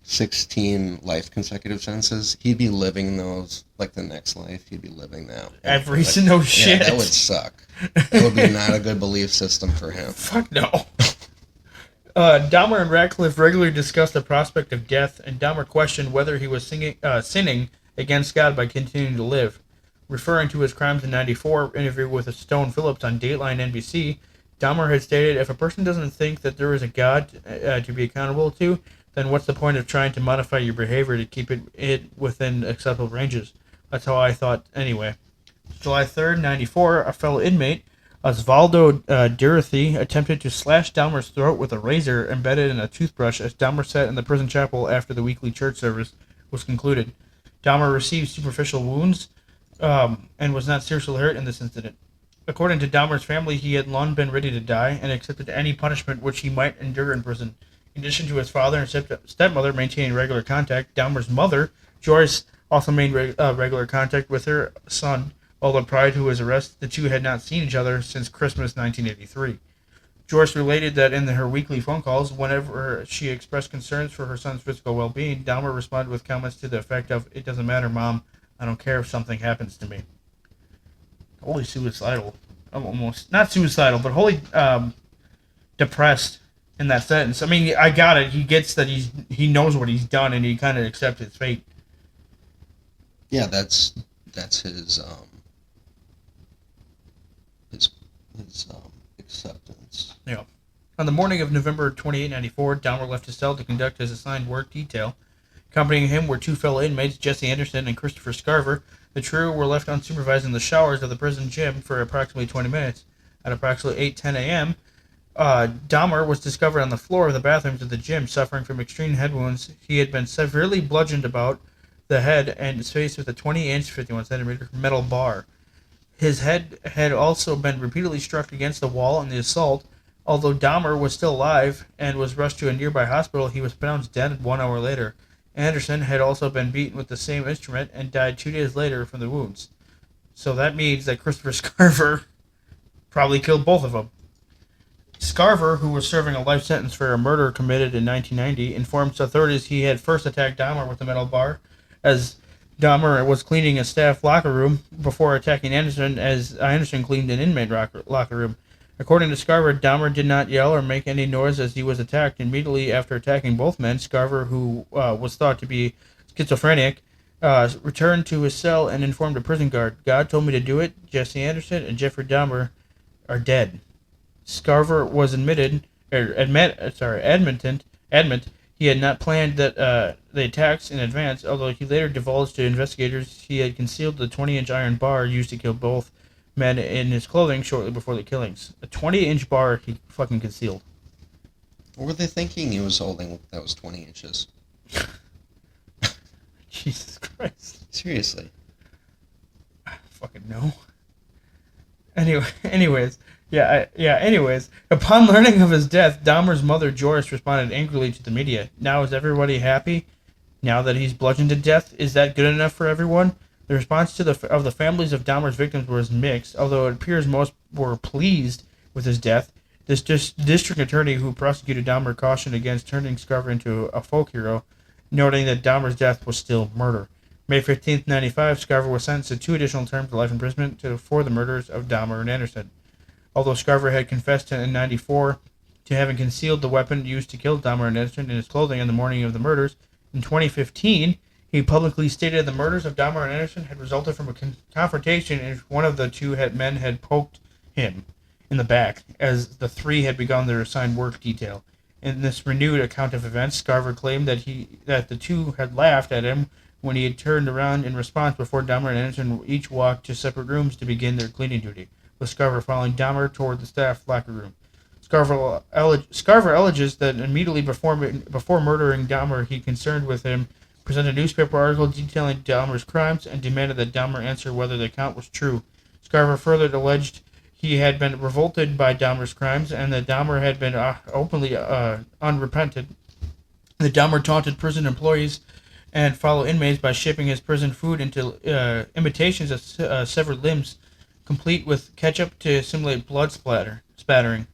16 life consecutive sentences, he'd be living those like the next life. He'd be living that. Every single shit. Yeah, that would suck. That would be not a good belief system for him. Fuck no. Dahmer and Radcliffe regularly discussed the prospect of death, and Dahmer questioned whether he was sinning against God by continuing to live. Referring to his crimes in '94 interview with Stone Phillips on Dateline NBC, Dahmer had stated, if a person doesn't think that there is a God to be accountable to, then what's the point of trying to modify your behavior to keep it within acceptable ranges? That's how I thought anyway. July 3rd, '94, a fellow inmate, Osvaldo Dorothy, attempted to slash Dahmer's throat with a razor embedded in a toothbrush as Dahmer sat in the prison chapel after the weekly church service was concluded. Dahmer received superficial wounds and was not seriously hurt in this incident. According to Dahmer's family, he had long been ready to die and accepted any punishment which he might endure in prison. In addition to his father and stepmother maintaining regular contact, Dahmer's mother, Joyce, also maintained regular contact with her son, although prior to his arrest, the two had not seen each other since Christmas 1983. Joyce related that in her weekly phone calls, whenever she expressed concerns for her son's physical well-being, Dahmer responded with comments to the effect of, "It doesn't matter, Mom. I don't care if something happens to me." Wholly suicidal. Almost. Not suicidal, but wholly depressed in that sentence. I mean, I got it. He gets that he knows what he's done, and he kind of accepts his fate. Yeah, that's his acceptance. Yeah. On the morning of November 28, '94, Dahmer left his cell to conduct his assigned work detail. Accompanying him were two fellow inmates, Jesse Anderson and Christopher Scarver. The trio were left unsupervised in the showers of the prison gym for approximately 20 minutes. At approximately 8:10 a.m., Dahmer was discovered on the floor of the bathrooms of the gym, suffering from extreme head wounds. He had been severely bludgeoned about the head and his face with a 20-inch, 51-centimeter metal bar. His head had also been repeatedly struck against the wall in the assault. Although Dahmer was still alive and was rushed to a nearby hospital, he was pronounced dead 1 hour later. Anderson had also been beaten with the same instrument and died 2 days later from the wounds. So that means that Christopher Scarver probably killed both of them. Scarver, who was serving a life sentence for a murder committed in 1990, informed authorities he had first attacked Dahmer with a metal bar as Dahmer was cleaning a staff locker room before attacking Anderson as Anderson cleaned an inmate locker room. According to Scarver, Dahmer did not yell or make any noise as he was attacked. Immediately after attacking both men, Scarver, who was thought to be schizophrenic, returned to his cell and informed a prison guard, "God told me to do it. Jesse Anderson and Jeffrey Dahmer are dead." Scarver was admit he had not planned the attacks in advance, although he later divulged to investigators he had concealed the 20-inch iron bar used to kill both men in his clothing shortly before the killings. A 20-inch bar he fucking concealed. What were they thinking he was holding that was 20 inches? Jesus Christ. Seriously. Fucking no. Anyways, upon learning of his death, Dahmer's mother, Joyce, responded angrily to the media. "Now is everybody happy? Now that he's bludgeoned to death, is that good enough for everyone?" The response of the families of Dahmer's victims was mixed, although it appears most were pleased with his death. This district attorney who prosecuted Dahmer cautioned against turning Scarver into a folk hero, noting that Dahmer's death was still murder. May 15, 1995, Scarver was sentenced to 2 additional terms of life imprisonment for the murders of Dahmer and Anderson. Although Scarver had confessed in '94 to having concealed the weapon used to kill Dahmer and Anderson in his clothing on the morning of the murders, in 2015, he publicly stated the murders of Dahmer and Anderson had resulted from a confrontation in which one of the two men had poked him in the back, as the three had begun their assigned work detail. In this renewed account of events, Scarver claimed that the two had laughed at him when he had turned around in response before Dahmer and Anderson each walked to separate rooms to begin their cleaning duty, with Scarver following Dahmer toward the staff locker room. Scarver alleges that immediately before murdering Dahmer, he concerned with him, presented a newspaper article detailing Dahmer's crimes, and demanded that Dahmer answer whether the account was true. Scarver further alleged he had been revolted by Dahmer's crimes and that Dahmer had been openly unrepentant. The Dahmer taunted prison employees and fellow inmates by shipping his prison food into imitations of severed limbs, complete with ketchup to simulate blood spattering,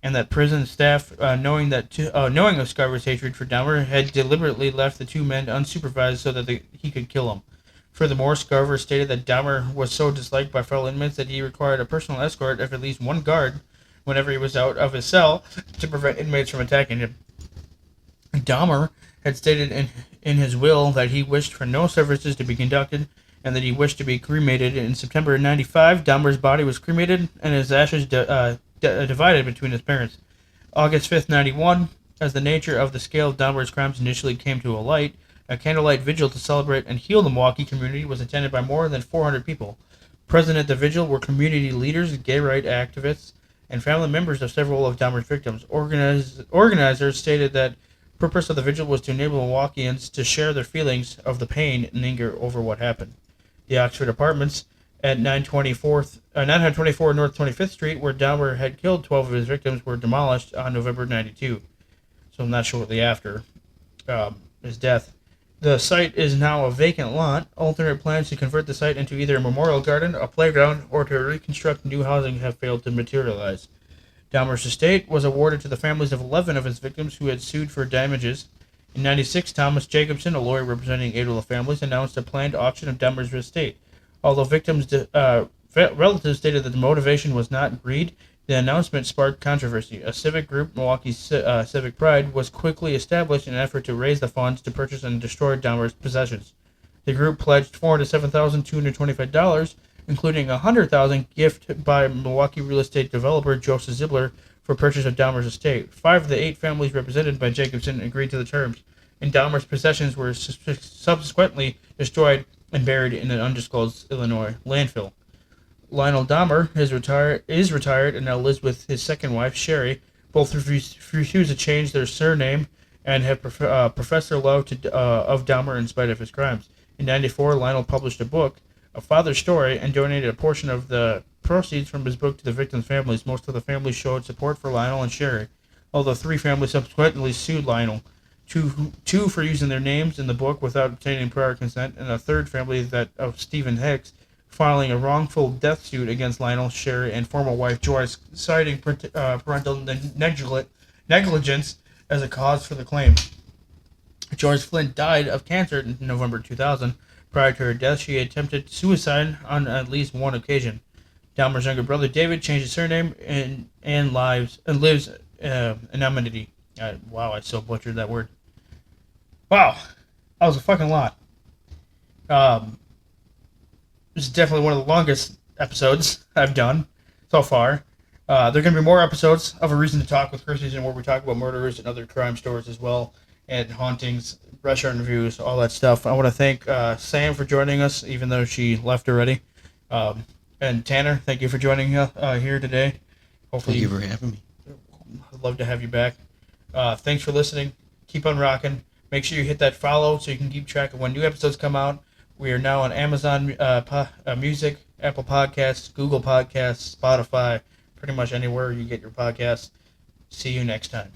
and that prison staff, knowing of Scarver's hatred for Dahmer, had deliberately left the two men unsupervised so that he could kill them. Furthermore, Scarver stated that Dahmer was so disliked by fellow inmates that he required a personal escort of at least one guard whenever he was out of his cell to prevent inmates from attacking him. Dahmer had stated in his will that he wished for no services to be conducted and that he wished to be cremated. In September of 1995, Dahmer's body was cremated and his ashes divided between his parents. August 5th, 1991, as the nature of the scale of Dahmer's crimes initially came to a light, a candlelight vigil to celebrate and heal the Milwaukee community was attended by more than 400 people. Present at the vigil were community leaders, gay rights activists, and family members of several of Dahmer's victims. Organizers stated that the purpose of the vigil was to enable Milwaukeeans to share their feelings of the pain and anger over what happened. The Oxford Apartments at 924 North 25th Street, where Dahmer had killed 12 of his victims, were demolished on November 92, so not shortly after his death. The site is now a vacant lot. Alternate plans to convert the site into either a memorial garden, a playground, or to reconstruct new housing have failed to materialize. Dahmer's estate was awarded to the families of 11 of his victims who had sued for damages. In 1996, Thomas Jacobson, a lawyer representing 8 of the families, announced a planned auction of Dahmer's estate. Although victims' relatives stated that the motivation was not greed, the announcement sparked controversy. A civic group, Milwaukee Civic Pride, was quickly established in an effort to raise the funds to purchase and destroy Dahmer's possessions. The group pledged $407,225, including a $100,000 gift by Milwaukee real estate developer Joseph Ziegler for purchase of Dahmer's estate. 5 of the 8 families represented by Jacobson agreed to the terms, and Dahmer's possessions were subsequently destroyed and buried in an undisclosed Illinois landfill. Lionel Dahmer is retired and now lives with his second wife, Sherry. Both refuse to change their surname and have professed their love of Dahmer in spite of his crimes. In 1994, Lionel published a book, A Father's Story, and donated a portion of the proceeds from his book to the victims' families. Most of the families showed support for Lionel and Sherry, although 3 families subsequently sued Lionel. Two for using their names in the book without obtaining prior consent, and a third family, that of Stephen Hicks, filing a wrongful death suit against Lionel, Sherry, and former wife Joyce, citing parental negligence as a cause for the claim. Joyce Flint died of cancer in November 2000. Prior to her death, she attempted suicide on at least one occasion. Dahmer's younger brother David changed his surname and lives in anonymity. Wow, I so butchered that word. Wow, that was a fucking lot. This is definitely one of the longest episodes I've done so far. There are going to be more episodes of A Reason to Talk with Christians, and where we talk about murderers and other crime stories as well, and hauntings, restaurant reviews, all that stuff. I want to thank Sam for joining us, even though she left already. And Tanner, thank you for joining here today. Hopefully, Thank you for having me. I'd love to have you back. Thanks for listening. Keep on rocking. Make sure you hit that follow so you can keep track of when new episodes come out. We are now on Amazon Music, Apple Podcasts, Google Podcasts, Spotify, pretty much anywhere you get your podcasts. See you next time.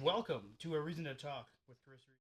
Welcome to A Reason to Talk with Chris.